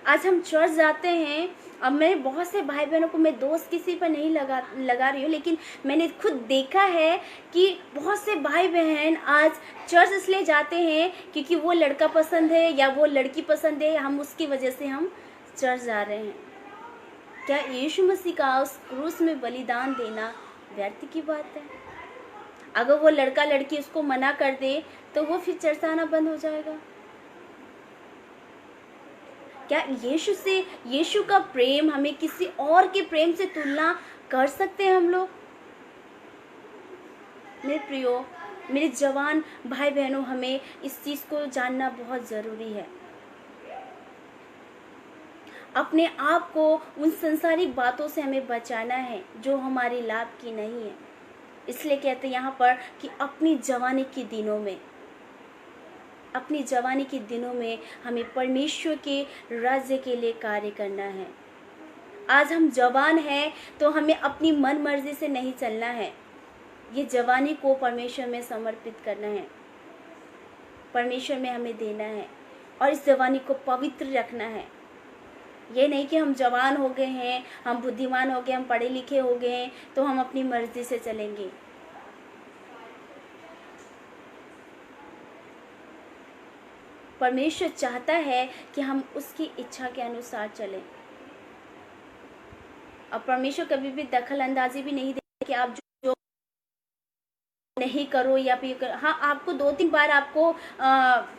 आज हम चर्च जाते हैं, अब मैं बहुत से भाई बहनों को, मैं दोस्त किसी पर नहीं लगा रही हूँ, लेकिन मैंने खुद देखा है कि बहुत से भाई बहन आज चर्च इसलिए जाते हैं क्योंकि वो लड़का पसंद है या वो लड़की पसंद है, हम उसकी वजह से हम चर्च जा रहे हैं। क्या यीशु मसीह का उस क्रूस में बलिदान देना व्यर्थ की बात है? अगर वो लड़का लड़की उसको मना कर दे तो वो फिर चर्च आना बंद हो जाएगा। क्या यीशु का प्रेम हमें किसी और के प्रेम से तुलना कर सकते हैं हम लोग? मेरे प्रियो, मेरे जवान भाई बहनों, हमें इस चीज को जानना बहुत जरूरी है। अपने आप को उन संसारिक बातों से हमें बचाना है जो हमारे लाभ की नहीं है। इसलिए कहते हैं यहाँ पर कि अपनी जवानी के दिनों में हमें परमेश्वर के राज्य के लिए कार्य करना है। आज हम जवान हैं तो हमें अपनी मन मर्जी से नहीं चलना है। ये जवानी को परमेश्वर में समर्पित करना है, परमेश्वर में हमें देना है और इस जवानी को पवित्र रखना है। ये नहीं कि हम जवान हो गए हैं, हम बुद्धिमान हो गए, हम पढ़े लिखे हो गए हैं तो हम अपनी मर्जी से चलेंगे। परमेश्वर चाहता है कि हम उसकी इच्छा के अनुसार चलें। और परमेश्वर कभी भी दखल अंदाजी भी नहीं देगा कि आप जो नहीं करो या फिर हाँ, आपको 2-3 बार आपको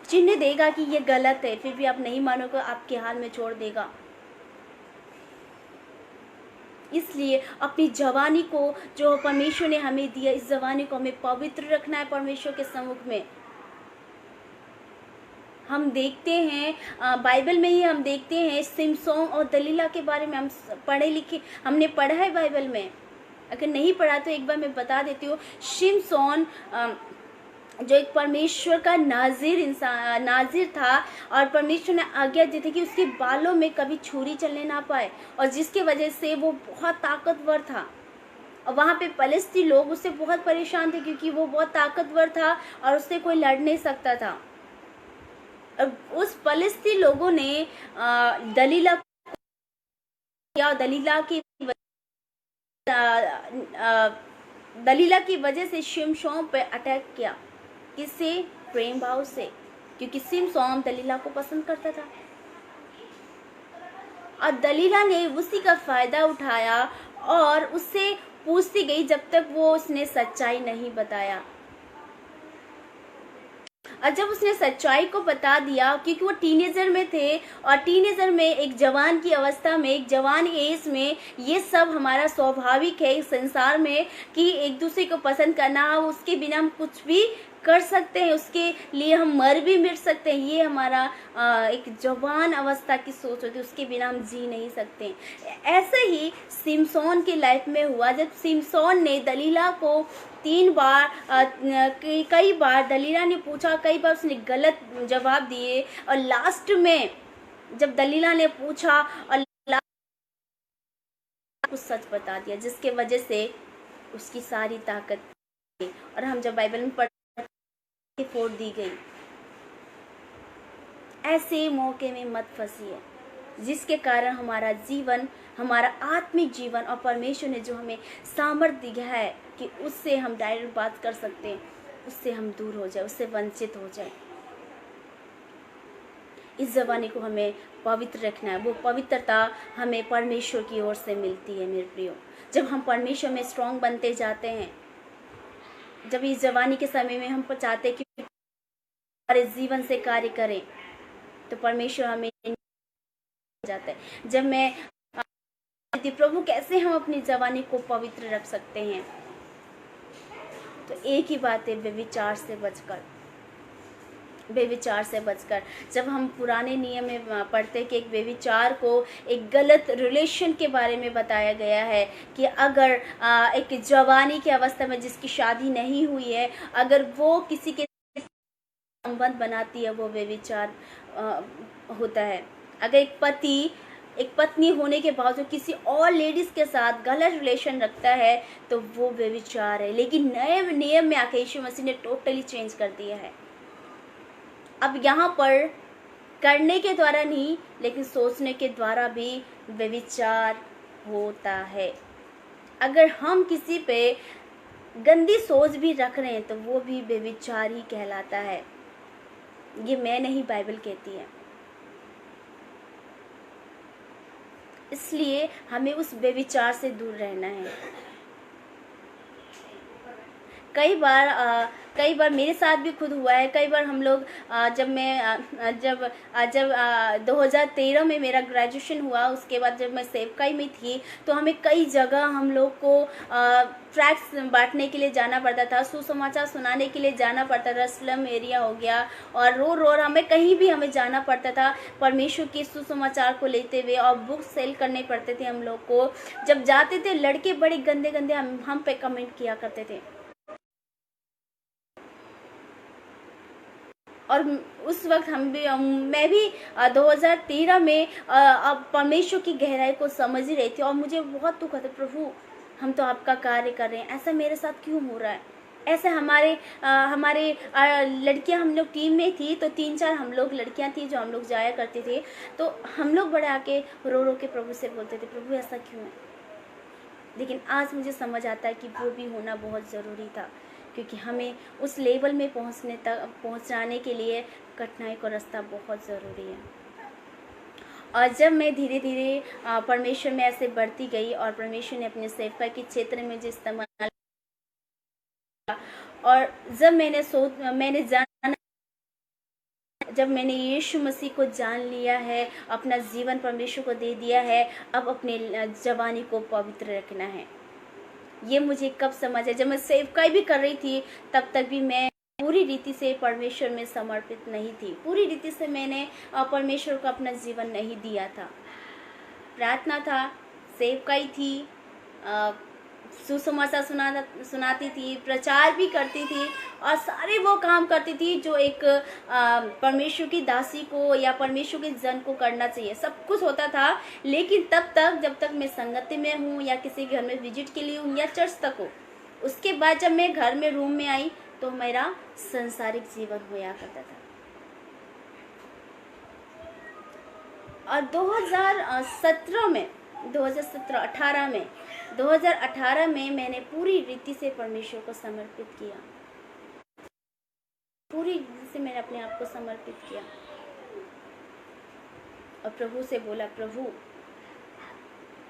चिन्ह देगा कि ये गलत है, फिर भी आप नहीं मानोगे, आपके हाल में छोड़ देगा। इसलिए अपनी जवानी को जो परमेश्वर ने हमें दिया, इस जवानी को हमें पवित्र रखना है परमेश्वर के सम्मुख में। हम देखते हैं बाइबल में ही हम देखते हैं सिमसोन और दलीला के बारे में। हम हमने पढ़ा है बाइबल में। अगर नहीं पढ़ा तो एक बार मैं बता देती हूँ। सिमसोन जो एक परमेश्वर का नाजिर था और परमेश्वर ने आज्ञा दी थी कि उसके बालों में कभी छुरी चलने ना पाए, और जिसके वजह से वो बहुत ताकतवर था। और वहाँ पे फलिस्ती लोग उससे बहुत परेशान थे क्योंकि वो बहुत ताकतवर था और उससे कोई लड़ नहीं सकता था। उस फलिस्ती लोगों ने दलीला की वजह से शिमशोन पे अटैक किया। किससे? प्रेम भाव से, क्योंकि शिमशोन दलीला को पसंद करता था और दलीला ने उसी का फायदा उठाया और उससे पूछती गई जब तक वो उसने सच्चाई नहीं बताया। और जब उसने सच्चाई को बता दिया, क्योंकि वो टीनेजर में थे और टीनेजर में एक जवान की अवस्था में, एक जवान एज में ये सब हमारा स्वाभाविक है इस संसार में कि एक दूसरे को पसंद करना, उसके बिना हम कुछ भी कर सकते हैं, उसके लिए हम मर भी मिट सकते हैं। ये हमारा एक जवान अवस्था की सोच होती है, उसके बिना हम जी नहीं सकते। ऐसे ही सिमसोन की लाइफ में हुआ। जब सिमसोन ने दलीला को 3 बार कई बार दलीला ने पूछा, कई बार उसने गलत जवाब दिए और लास्ट में जब दलीला ने पूछा और कुछ सच बता दिया, जिसके वजह से उसकी सारी ताकत और हम जब बाइबल में फोड़ दी गई। ऐसे मौके में मत फंसिए। जिसके कारण हमारा जीवन, हमारा आत्मिक जीवन और परमेश्वर ने जो हमें सामर्थ्य दिया है कि उससे हम डायरेक्ट बात कर सकते हैं, उससे हम दूर हो जाए, उससे वंचित हो जाए। इस जवानी को हमें पवित्र रखना है। वो पवित्रता हमें परमेश्वर की ओर से मिलती है मेरे प्रियो। जब हम परमेश्वर में स्ट्रांग बनते जाते हैं, जब इस जवानी के समय में हम चाहते हैं कि हमारे जीवन से कार्य करें, तो परमेश्वर हमें जाता है। जब मैं प्रभु कैसे हम अपनी जवानी को पवित्र रख सकते हैं, तो एक ही बात है, व्यभिचार से बचकर। जब हम पुराने नियम में पढ़ते कि एक व्यभिचार को एक गलत रिलेशन के बारे में बताया गया है कि अगर एक जवानी की अवस्था में जिसकी शादी नहीं हुई है, अगर वो किसी के संबंध बनाती है, वो व्यभिचार होता है। अगर एक पत्नी होने के बावजूद किसी और लेडीज के साथ गलत रिलेशन रखता है, तो वो व्यभिचार है। लेकिन नए नियम में आके यीशु मसीह ने टोटली चेंज कर दिया है। अब यहाँ पर करने के द्वारा नहीं, लेकिन सोचने के द्वारा भी व्यभिचार होता है। अगर हम किसी पे गंदी सोच भी रख रहे हैं, तो वो भी व्यभिचार ही कहलाता है। ये मैं नहीं, बाइबल कहती है। इसलिए हमें उस व्यभिचार से दूर रहना है। कई बार मेरे साथ भी खुद हुआ है। कई बार हम लोग जब 2013 में मेरा ग्रेजुएशन हुआ, उसके बाद जब मैं सेवकाई में थी, तो हमें कई जगह हम लोग को ट्रैक्ट्स बांटने के लिए जाना पड़ता था, सुसमाचार सुनाने के लिए जाना पड़ता था। स्लम एरिया हो गया और रोड हमें कहीं भी हमें जाना पड़ता था परमेश्वर के सुसमाचार को लेते हुए, और बुक सेल करने पड़ते थे हम लोग को। जब जाते थे, लड़के बड़े गंदे गंदे हम पे कमेंट किया करते थे, और उस वक्त मैं भी 2013 में परमेश्वर की गहराई को समझ ही रही थी, और मुझे बहुत दुख होता, प्रभु हम तो आपका कार्य कर रहे हैं, ऐसा मेरे साथ क्यों हो रहा है। ऐसे हमारे लड़कियां, हम लोग टीम में थी, तो 3-4 हम लोग लड़कियां थी जो हम लोग जाया करते थे। तो हम लोग बड़े आके रो के प्रभु से बोलते थे, प्रभु ऐसा क्यों है। लेकिन आज मुझे समझ आता है कि वो भी होना बहुत ज़रूरी था, क्योंकि हमें उस लेवल में पहुंचाने के लिए कठिनाई का रास्ता बहुत ज़रूरी है। और जब मैं धीरे धीरे परमेश्वर में ऐसे बढ़ती गई, और परमेश्वर ने अपने सेवकाई के क्षेत्र में जो इस्तेमाल, और जब मैंने यीशु मसीह को जान लिया है, अपना जीवन परमेश्वर को दे दिया है, अब अपने जवानी को पवित्र रखना है। ये मुझे कब समझ है, जब मैं सेवकाई भी कर रही थी, तब तक भी मैं पूरी रीति से परमेश्वर में समर्पित नहीं थी। पूरी रीति से मैंने परमेश्वर को अपना जीवन नहीं दिया था। प्रार्थना था, सेवकाई थी, सुसमाचार सुनाती थी, प्रचार भी करती थी, और सारे वो काम करती थी जो एक परमेश्वर की दासी को या परमेश्वर के जन को करना चाहिए। सब कुछ होता था, लेकिन जब तक मैं संगति में हूँ, या किसी घर में विजिट के लिए हूँ, या चर्च तक हो। उसके बाद जब मैं घर में रूम में आई, तो मेरा संसारिक जीवन होया करता था। और 2018 में मैंने पूरी रीति से परमेश्वर को समर्पित किया। पूरी रीति से मैंने अपने आप को समर्पित किया, और प्रभु से बोला, प्रभु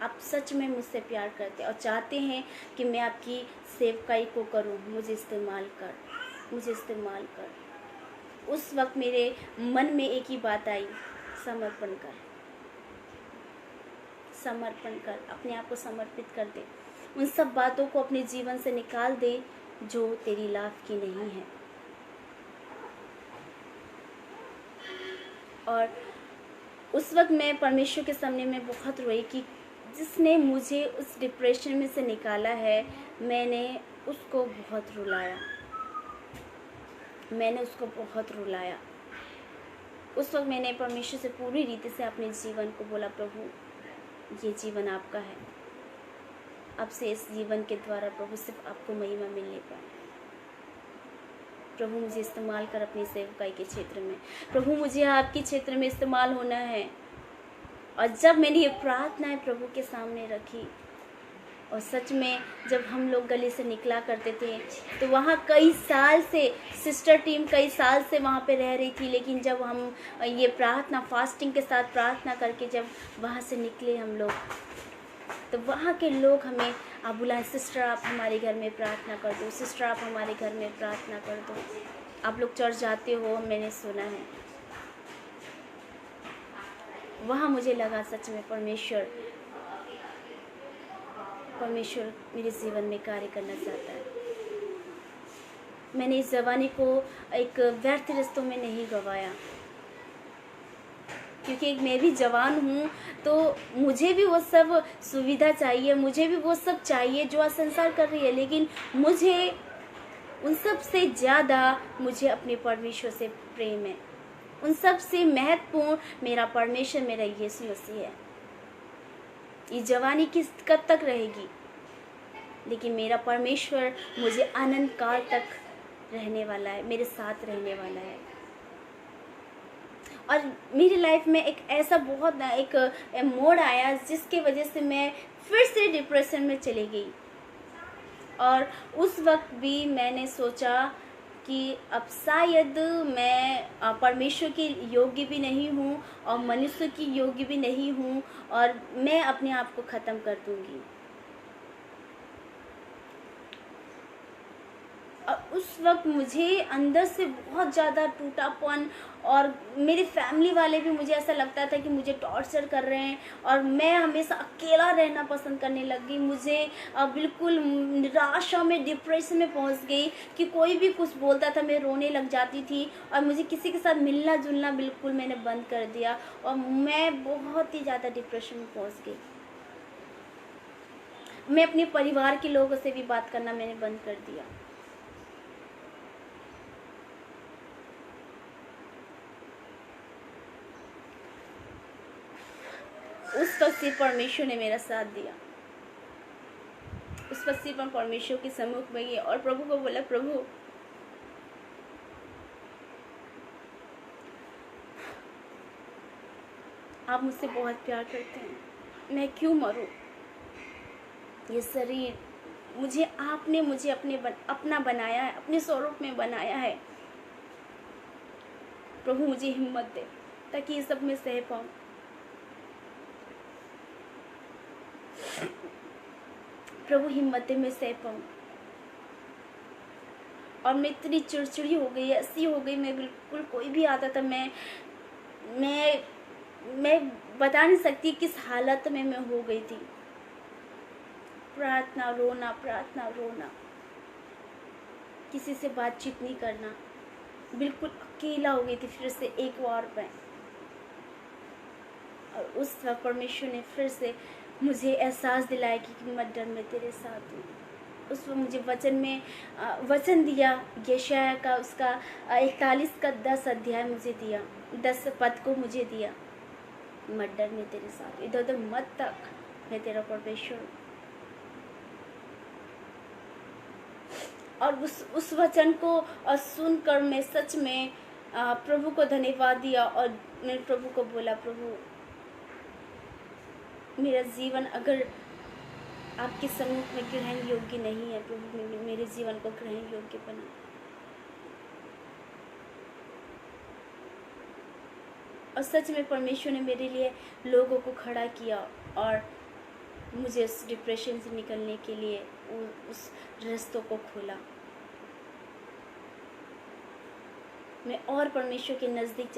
आप सच में मुझसे प्यार करते और चाहते हैं कि मैं आपकी सेवकाई को करूं, मुझे इस्तेमाल कर। उस वक्त मेरे मन में एक ही बात आई, समर्पण कर, अपने आप को समर्पित कर दे। उन सब बातों को अपने जीवन से निकाल दे जो तेरी लाभ की नहीं है। और उस वक्त मैं परमेश्वर के सामने में बहुत रोई कि जिसने मुझे उस डिप्रेशन में से निकाला है, मैंने उसको बहुत रुलाया। उस वक्त मैंने परमेश्वर से पूरी रीति से अपने जीवन को बोला, प्रभु ये जीवन आपका है, अब से इस जीवन के द्वारा प्रभु सिर्फ आपको महिमा मिलने पाए। प्रभु मुझे इस्तेमाल कर अपनी सेवकाई के क्षेत्र में। प्रभु मुझे आपके क्षेत्र में इस्तेमाल होना है। और जब मैंने ये प्रार्थनाएं प्रभु के सामने रखी, और सच में जब हम लोग गली से निकला करते थे तो वहाँ कई साल से सिस्टर टीम कई साल से वहाँ पे रह रही थी, लेकिन जब हम ये प्रार्थना फास्टिंग के साथ प्रार्थना करके जब वहाँ से निकले हम लोग, तो वहाँ के लोग हमें आप बुलाएं, सिस्टर आप हमारे घर में प्रार्थना कर दो, सिस्टर आप हमारे घर में प्रार्थना कर दो, आप लोग चर्च जाते हो, मैंने सुना है। वहाँ मुझे लगा सच में परमेश्वर मेरे जीवन में कार्य करना चाहता है। मैंने इस जवानी को एक व्यर्थ रिश्तों में नहीं गंवाया, क्योंकि मैं भी जवान हूँ, तो मुझे भी वो सब सुविधा चाहिए, मुझे भी वो सब चाहिए जो आज संसार कर रही है, लेकिन मुझे उन सब से ज़्यादा मुझे अपने परमेश्वर से प्रेम है। उन सब से महत्वपूर्ण मेरा परमेश्वर, मेरा यीशु मसीह है। ये जवानी कब तक रहेगी, लेकिन मेरा परमेश्वर मुझे अनंत काल तक रहने वाला है, मेरे साथ रहने वाला है। और मेरी लाइफ में एक ऐसा बहुत एक मोड़ आया जिसके वजह से मैं फिर से डिप्रेशन में चली गई। और उस वक्त भी मैंने सोचा कि अब शायद मैं परमेश्वर के योग्य भी नहीं हूँ और मनुष्य की योग्य भी नहीं हूँ, और मैं अपने आप को ख़त्म कर दूँगी। और उस वक्त मुझे अंदर से बहुत ज़्यादा टूटापन, और मेरे फैमिली वाले भी, मुझे ऐसा लगता था कि मुझे टॉर्चर कर रहे हैं, और मैं हमेशा अकेला रहना पसंद करने लग गई। मुझे बिल्कुल निराशा में, डिप्रेशन में पहुंच गई कि कोई भी कुछ बोलता था मैं रोने लग जाती थी, और मुझे किसी के साथ मिलना जुलना बिल्कुल मैंने बंद कर दिया, और मैं बहुत ही ज़्यादा डिप्रेशन में पहुँच गई। मैं अपने परिवार के लोगों से भी बात करना मैंने बंद कर दिया। उस वक्त से परमेश्वर ने मेरा साथ दिया। उस वक्त से मैं परमेश्वर के सम्मुख में गई और प्रभु को बोला, प्रभु आप मुझसे बहुत प्यार करते हैं, मैं क्यों मरूं? ये शरीर आपने मुझे अपना बनाया है, अपने स्वरूप में बनाया है। प्रभु मुझे हिम्मत दे ताकि ये सब मैं सह पाऊं। प्रभु हिम्मत दे, मैं सह पाऊं। और मैं इतनी चिड़चिड़ी हो गई, ऐसी हो गई, मैं बिल्कुल कोई भी आता था, मैं बता नहीं सकती किस हालत में मैं हो गई थी। प्रार्थना रोना, किसी से बातचीत नहीं करना, बिल्कुल अकेला हो गई थी फिर से एक बार में। और उस वक्त परमेश्वर ने फिर से मुझे एहसास दिलाया कि मत डर, मैं तेरे साथ हूँ। उस वक्त मुझे वचन दिया, यशायाह का उसका 41 का 10 अध्याय मुझे दिया, 10 पद को मुझे दिया, मत डर मैं तेरे साथ, इधर उधर मत तक, मैं तेरा परमेश्वर हूँ। और उस वचन को सुनकर मैं सच में प्रभु को धन्यवाद दिया, और मैंने प्रभु को बोला, प्रभु मेरा जीवन अगर आपके सम्मुख में ग्रहण योग्य नहीं है, प्रभु मेरे जीवन को ग्रहण योग्य बना। और सच में परमेश्वर ने मेरे लिए लोगों को खड़ा किया और मुझे उस डिप्रेशन से निकलने के लिए उस रास्तों को खोला। मैं और परमेश्वर के नज़दीक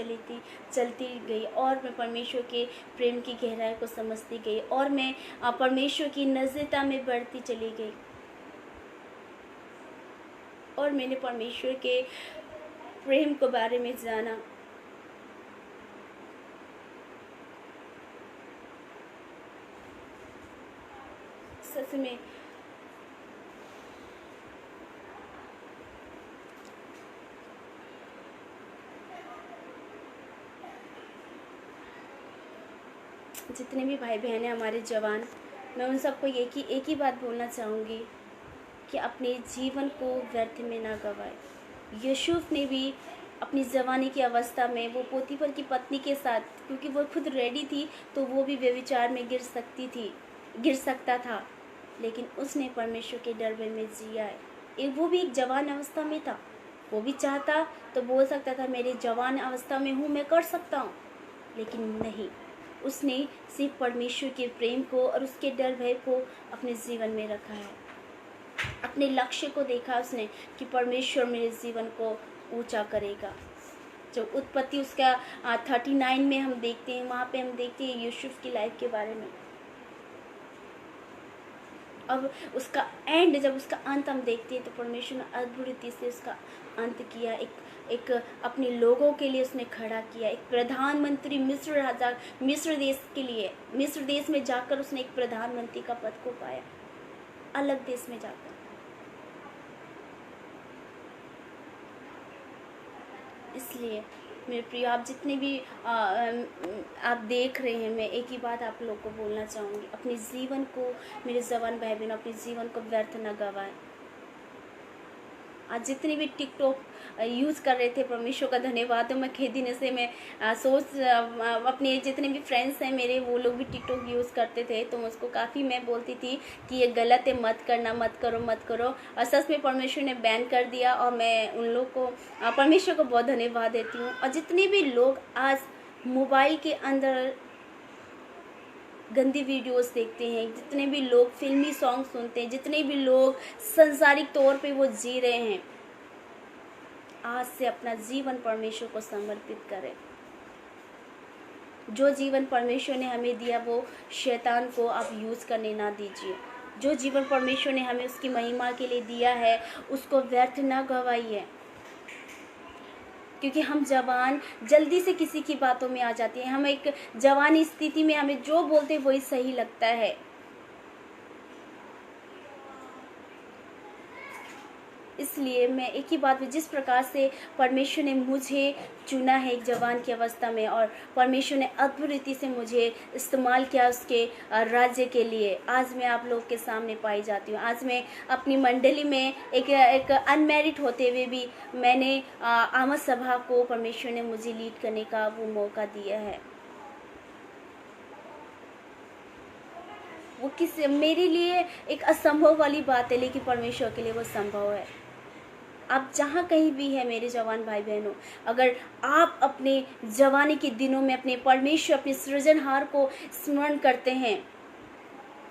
चलती गई, और मैं परमेश्वर के प्रेम की गहराई को समझती गई, और मैं परमेश्वर की नज़दीकता में बढ़ती चली गई, और मैंने परमेश्वर के प्रेम के बारे में जाना। सच में जितने भी भाई बहन हैं हमारे जवान, मैं उन सबको एक ही बात बोलना चाहूँगी कि अपने जीवन को व्यर्थ में ना गवाए। यूसुफ ने भी अपनी जवानी की अवस्था में वो पोतीफर की पत्नी के साथ, क्योंकि वो खुद रेडी थी तो वो भी व्यभिचार में गिर सकता था, लेकिन उसने परमेश्वर के डर में जिया है। वो भी एक जवान अवस्था में था, वो भी चाहता तो बोल सकता था मेरे जवान अवस्था में हूँ, मैं कर सकता हूँ, लेकिन नहीं, उसने सिर्फ परमेश्वर के प्रेम को और उसके डर भय को अपने जीवन में रखा है। अपने लक्ष्य को देखा उसने कि परमेश्वर मेरे जीवन को ऊंचा करेगा। जो उत्पत्ति उसका 39 में हम देखते हैं, वहाँ पे हम देखते हैं यूसुफ की लाइफ के बारे में। अब उसका एंड, जब उसका अंत हम देखते हैं तो परमेश्वर ने अद्भुत रीति से उसका अंत किया। एक अपने लोगों के लिए उसने खड़ा किया। एक प्रधानमंत्री मिस्र देश के लिए, मिस्र देश में जाकर उसने एक प्रधानमंत्री का पद को पाया, अलग देश में जाकर। इसलिए मेरे प्रिय, आप जितने भी आप देख रहे हैं, मैं एक ही बात आप लोग को बोलना चाहूँगी, अपने जीवन को, मेरे जवान भाई बहन, अपने जीवन को व्यर्थ न गवाएं। आज जितने भी टिकटॉक यूज़ कर रहे थे, परमेश्वर का धन्यवाद हो, मैं खेदीने से मैं अपने जितने भी फ्रेंड्स हैं मेरे, वो लोग भी टिकटॉक यूज़ करते थे, तो मुझको काफ़ी मैं बोलती थी कि ये गलत है, मत करना, मत करो। और सच में परमेश्वर ने बैन कर दिया, और मैं उन लोग को, परमेश्वर को बहुत धन्यवाद देती हूँ। और जितने भी लोग आज मोबाइल के अंदर गंदी वीडियोस देखते हैं, जितने भी लोग फिल्मी सॉन्ग सुनते हैं, जितने भी लोग संसारिक तौर पे वो जी रहे हैं, आज से अपना जीवन परमेश्वर को समर्पित करें। जो जीवन परमेश्वर ने हमें दिया वो शैतान को आप यूज़ करने ना दीजिए। जो जीवन परमेश्वर ने हमें उसकी महिमा के लिए दिया है उसको व्यर्थ ना गवाइए, क्योंकि हम जवान जल्दी से किसी की बातों में आ जाते हैं। हम एक जवानी स्थिति में हमें जो बोलते हैं वही सही लगता है। इसलिए मैं एक ही बात में, जिस प्रकार से परमेश्वर ने मुझे चुना है एक जवान की अवस्था में, और परमेश्वर ने अद्भुत रीति से मुझे इस्तेमाल किया उसके राज्य के लिए, आज मैं आप लोग के सामने पाई जाती हूँ। आज मैं अपनी मंडली में एक अनमैरिड होते हुए भी मैंने आमद सभा को परमेश्वर ने मुझे लीड करने का वो मौका दिया है। वो मेरे लिए एक असंभव वाली बात है, लेकिन परमेश्वर के लिए वो संभव है। आप जहाँ कहीं भी है मेरे जवान भाई बहनों, अगर आप अपने जवानी के दिनों में अपने परमेश्वर, अपने सृजनहार को स्मरण करते हैं,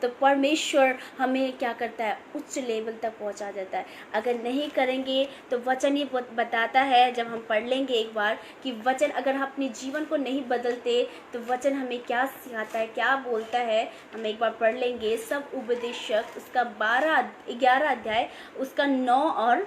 तो परमेश्वर हमें क्या करता है, उच्च लेवल तक पहुंचा देता है। अगर नहीं करेंगे तो वचन ये बताता है, जब हम पढ़ लेंगे एक बार, कि वचन अगर हम अपने जीवन को नहीं बदलते तो वचन हमें क्या सिखाता है, क्या बोलता है, हम एक बार पढ़ लेंगे। सब उपदेशक उसका 11 अध्याय उसका 9 और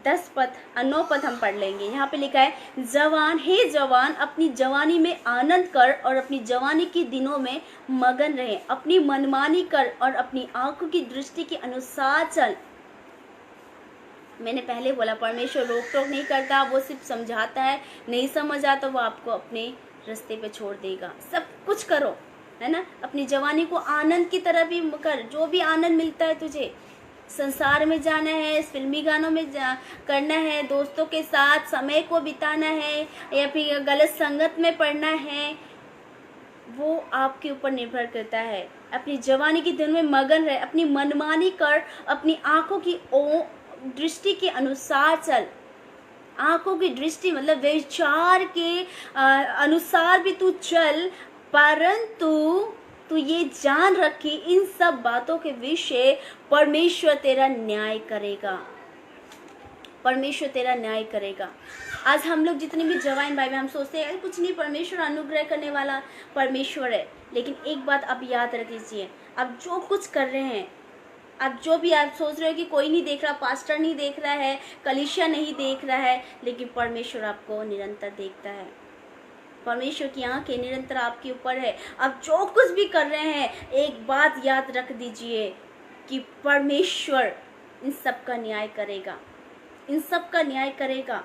9 पद हम पढ़ लेंगे। यहाँ पे लिखा है, जवान, हे जवान, अपनी जवानी में आनंद कर और अपनी जवानी के दिनों में मगन रहे, अपनी मनमानी कर और अपनी आंखों की दृष्टि के अनुसार चल। मैंने पहले बोला, परमेश्वर रोक टोक नहीं करता, वो सिर्फ समझाता है। नहीं समझ आता वो आपको अपने रास्ते पे छोड़ देगा। सब कुछ करो, है ना, अपनी जवानी को आनंद की तरह भी कर। जो भी आनंद मिलता है तुझे, संसार में जाना है, फिल्मी गानों में करना है, दोस्तों के साथ समय को बिताना है, या फिर गलत संगत में पढ़ना है, वो आपके ऊपर निर्भर करता है। अपनी जवानी के दिन में मगन रहे, अपनी मनमानी कर, अपनी आंखों की दृष्टि के अनुसार चल। आंखों की दृष्टि मतलब विचार के अनुसार भी तू चल, परंतु तू ये जान रखी, इन सब बातों के विषय परमेश्वर तेरा न्याय करेगा। परमेश्वर तेरा न्याय करेगा। आज हम लोग जितने भी जवान भाई, हम सोचते हैं कुछ नहीं, परमेश्वर अनुग्रह करने वाला परमेश्वर है, लेकिन एक बात आप याद रख लीजिए, आप जो कुछ कर रहे हैं, आप जो भी आप सोच रहे हो कि कोई नहीं देख रहा, पास्टर नहीं देख रहा है, कलीसिया नहीं देख रहा है, लेकिन परमेश्वर आपको निरंतर देखता है। परमेश्वर की आंखें निरंतर आपके ऊपर है। आप जो कुछ भी कर रहे हैं, एक बात याद रख दीजिए कि परमेश्वर इन सब का न्याय करेगा, इन सब का न्याय करेगा।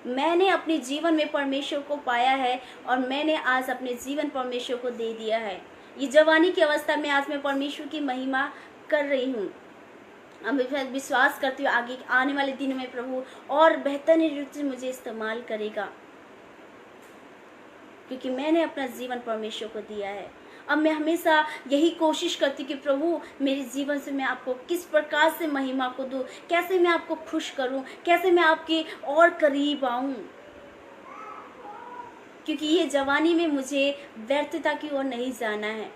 मैंने अपने जीवन में परमेश्वर को पाया है, और मैंने आज अपने जीवन परमेश्वर को दे दिया है। ये जवानी की अवस्था में आज मैं परमेश्वर की महिमा कर रही हूँ। मैं विश्वास करती हूँ आगे आने वाले दिनों में प्रभु और बेहतरीन रूप से मुझे इस्तेमाल करेगा, क्योंकि मैंने अपना जीवन परमेश्वर को दिया है। अब मैं हमेशा यही कोशिश करती हूँ कि प्रभु मेरे जीवन से मैं आपको किस प्रकार से महिमा को दूँ, कैसे मैं आपको खुश करूँ, कैसे मैं आपके और करीब आऊँ, क्योंकि ये जवानी में मुझे व्यर्थता की ओर नहीं जाना है।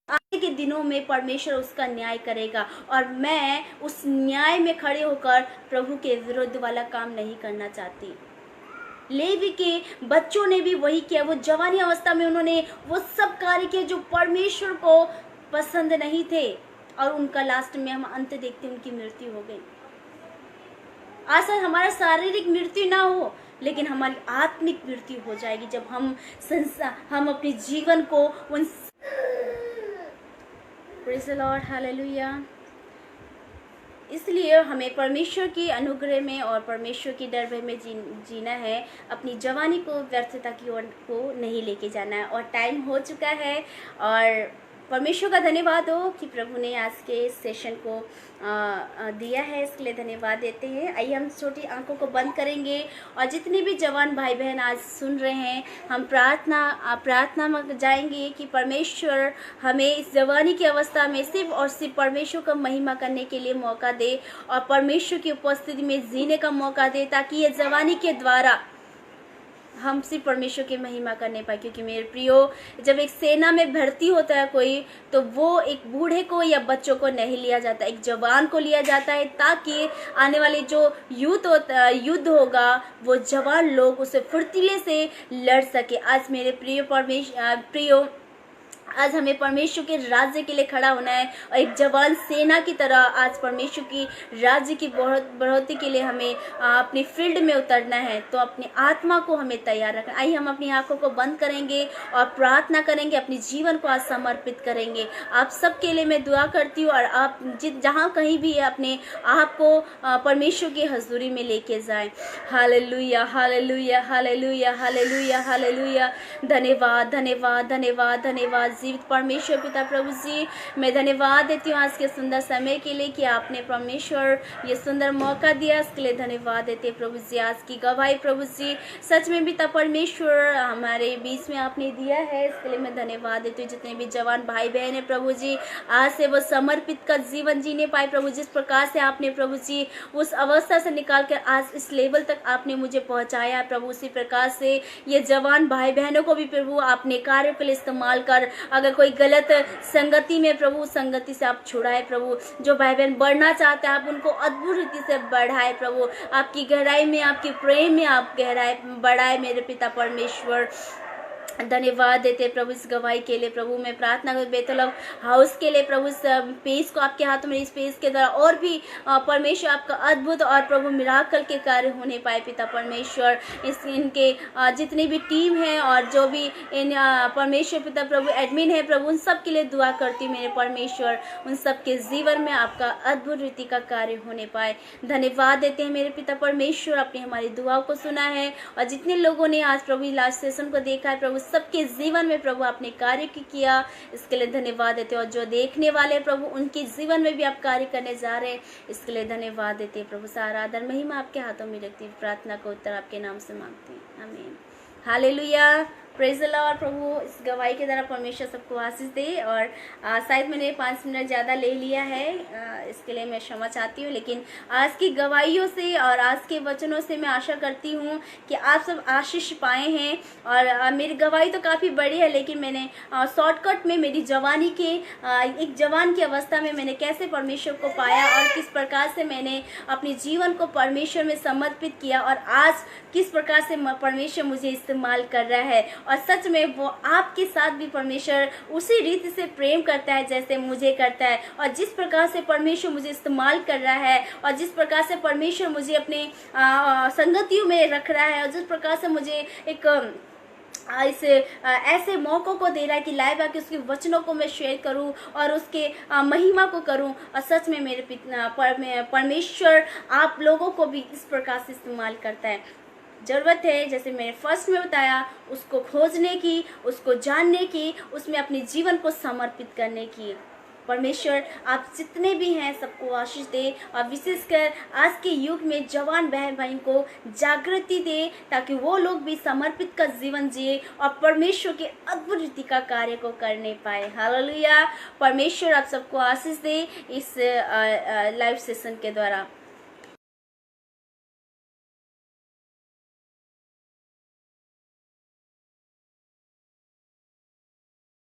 आगे के दिनों में परमेश्वर उसका न्याय करेगा और मैं उस न्याय में खड़े होकर प्रभु के विरुद्ध वाला काम नहीं करना चाहती। लेवी के बच्चों ने भी वही किया। वो जवानी अवस्था में उन्होंने वो सब कार्य किए जो परमेश्वर को पसंद नहीं थे, और उनका लास्ट में हम अंत देखते उनकी मृत्यु हो गई। आशा हमारा शारीरिक मृत्यु ना हो, लेकिन हमारी आत्मिक मृत्यु हो जाएगी जब हम अपने जीवन को उन प्रेज़ द लॉर्ड, हालेलुया। इसलिए हमें परमेश्वर की अनुग्रह में और परमेश्वर की डर भय में जीना है। अपनी जवानी को व्यर्थता की ओर को नहीं लेके जाना है। और टाइम हो चुका है, और परमेश्वर का धन्यवाद हो कि प्रभु ने आज के सेशन को दिया है, इसके लिए धन्यवाद देते हैं। आइए हम छोटी आंखों को बंद करेंगे, और जितने भी जवान भाई बहन आज सुन रहे हैं, हम प्रार्थना में जाएंगे कि परमेश्वर हमें इस जवानी की अवस्था में सिर्फ और सिर्फ परमेश्वर का महिमा करने के लिए मौका दे, और परमेश्वर की उपस्थिति में जीने का मौका दे, ताकि ये जवानी के द्वारा हम सिर्फ परमेश्वर की महिमा करने पाए। क्योंकि मेरे प्रियो, जब एक सेना में भर्ती होता है कोई, तो वो एक बूढ़े को या बच्चों को नहीं लिया जाता, एक जवान को लिया जाता है, ताकि आने वाले जो युद्ध होगा वो जवान लोग उसे फुर्तीले से लड़ सके। आज मेरे प्रियो आज हमें परमेश्वर के राज्य के लिए खड़ा होना है, और एक जवान सेना की तरह आज परमेश्वर की राज्य की बढ़ोतरी के लिए हमें अपनी फील्ड में उतरना है। तो अपनी आत्मा को हमें तैयार रखना। आइए हम अपनी आंखों को बंद करेंगे और प्रार्थना करेंगे, अपने जीवन को आज समर्पित करेंगे। आप सबके लिए मैं दुआ करती हूँ, और आप जहाँ कहीं भी अपने आप को परमेश्वर की हजूरी में लेके जाएं। Hallelujah, hallelujah, hallelujah, hallelujah, hallelujah. धन्यवाद, धन्यवाद, धन्यवाद, धन्यवाद जीवित परमेश्वर पिता प्रभु जी, मैं धन्यवाद देती हूँ आज के सुंदर समय के लिए कि आपने परमेश्वर ये सुंदर मौका दिया, इसके लिए धन्यवाद देते प्रभु जी। आज की गवाही प्रभु जी सच में पिता परमेश्वर हमारे बीच में आपने दिया है, इसके लिए मैं धन्यवाद देती हूँ। जितने भी जवान भाई बहन है प्रभु जी, आज से वो समर्पित का जीवन जीने पाए प्रभु। जिस प्रकार से आपने प्रभु जी उस अवस्था से निकाल कर आज इस लेवल तक आपने मुझे पहुँचाया प्रभु, उसी प्रकार से ये जवान भाई बहनों को भी प्रभु आपने कार्य के लिए इस्तेमाल कर, अगर कोई गलत संगति में प्रभु, संगति से आप छुड़ाए प्रभु। जो भाई बहन बढ़ना चाहते हैं आप उनको अद्भुत रीति से बढ़ाए प्रभु, आपकी गहराई में, आपके प्रेम में आप गहराई बढ़ाए मेरे पिता परमेश्वर। धन्यवाद देते प्रभु इस गवाही के लिए प्रभु। मैं प्रार्थना कर बेतल हाउस के लिए प्रभु, इस पेज को आपके हाथों में, इस पेज के द्वारा और भी परमेश्वर आपका अद्भुत और प्रभु मिराकल के कार्य होने पाए पिता परमेश्वर। इनके जितनी भी टीम है और जो भी इन परमेश्वर पिता प्रभु एडमिन है प्रभु, उन सब के लिए दुआ करती हूँ मेरे परमेश्वर, उन सब के जीवन में आपका अद्भुत रीति का कार्य होने पाए। धन्यवाद देते हैं मेरे पिता परमेश्वर, आपने हमारी दुआओं को सुना है, और जितने लोगों ने आज प्रभु लास्ट सेशन को देखा है प्रभु, सबके जीवन में प्रभु आपने कार्य किया, इसके लिए धन्यवाद देते। और जो देखने वाले प्रभु उनके जीवन में भी आप कार्य करने जा रहे हैं, इसके लिए धन्यवाद देते प्रभु। सारा आदर महिमा आपके हाथों में रखती, प्रार्थना को उत्तर आपके नाम से मांगती हैं, आमीन। Hallelujah, praise the Lord. प्रभु इस गवाही के द्वारा परमेश्वर सबको आशीष दे। और शायद मैंने 5 मिनट ज़्यादा ले लिया है, इसके लिए मैं क्षमा चाहती हूँ, लेकिन आज की गवाहियों से और आज के वचनों से मैं आशा करती हूँ कि आप सब आशीष पाए हैं। और मेरी गवाही तो काफ़ी बड़ी है, लेकिन मैंने शॉर्टकट में मेरी जवानी के एक जवान की अवस्था में मैंने कैसे परमेश्वर को पाया और किस प्रकार से मैंने अपने जीवन को परमेश्वर में समर्पित किया, और आज किस प्रकार से परमेश्वर मुझे इस्तेमाल कर रहा है। और सच में वो आपके साथ भी परमेश्वर उसी रीति से प्रेम करता है जैसे मुझे करता है। और जिस प्रकार से परमेश्वर मुझे इस्तेमाल कर रहा है, और जिस प्रकार से परमेश्वर मुझे अपने संगतियों में रख रहा है, और जिस प्रकार से मुझे एक ऐसे मौकों को दे रहा है कि लाइव आके उसके वचनों को मैं शेयर करूं और उसके महिमा को करूं। और सच में मेरे परमेश्वर आप लोगों को भी इस प्रकार से इस्तेमाल करता है। ज़रूरत है, जैसे मैंने फर्स्ट में बताया, उसको खोजने की, उसको जानने की, उसमें अपने जीवन को समर्पित करने की। परमेश्वर आप जितने भी हैं सबको आशीष दे और विशेषकर आज के युग में जवान बहन भाई को जागृति दे, ताकि वो लोग भी समर्पित का जीवन जिए और परमेश्वर के अद्भुत रीति का कार्य को करने पाए। हालेलुया। परमेश्वर आप सबको आशीष दे इस लाइव सेशन के द्वारा।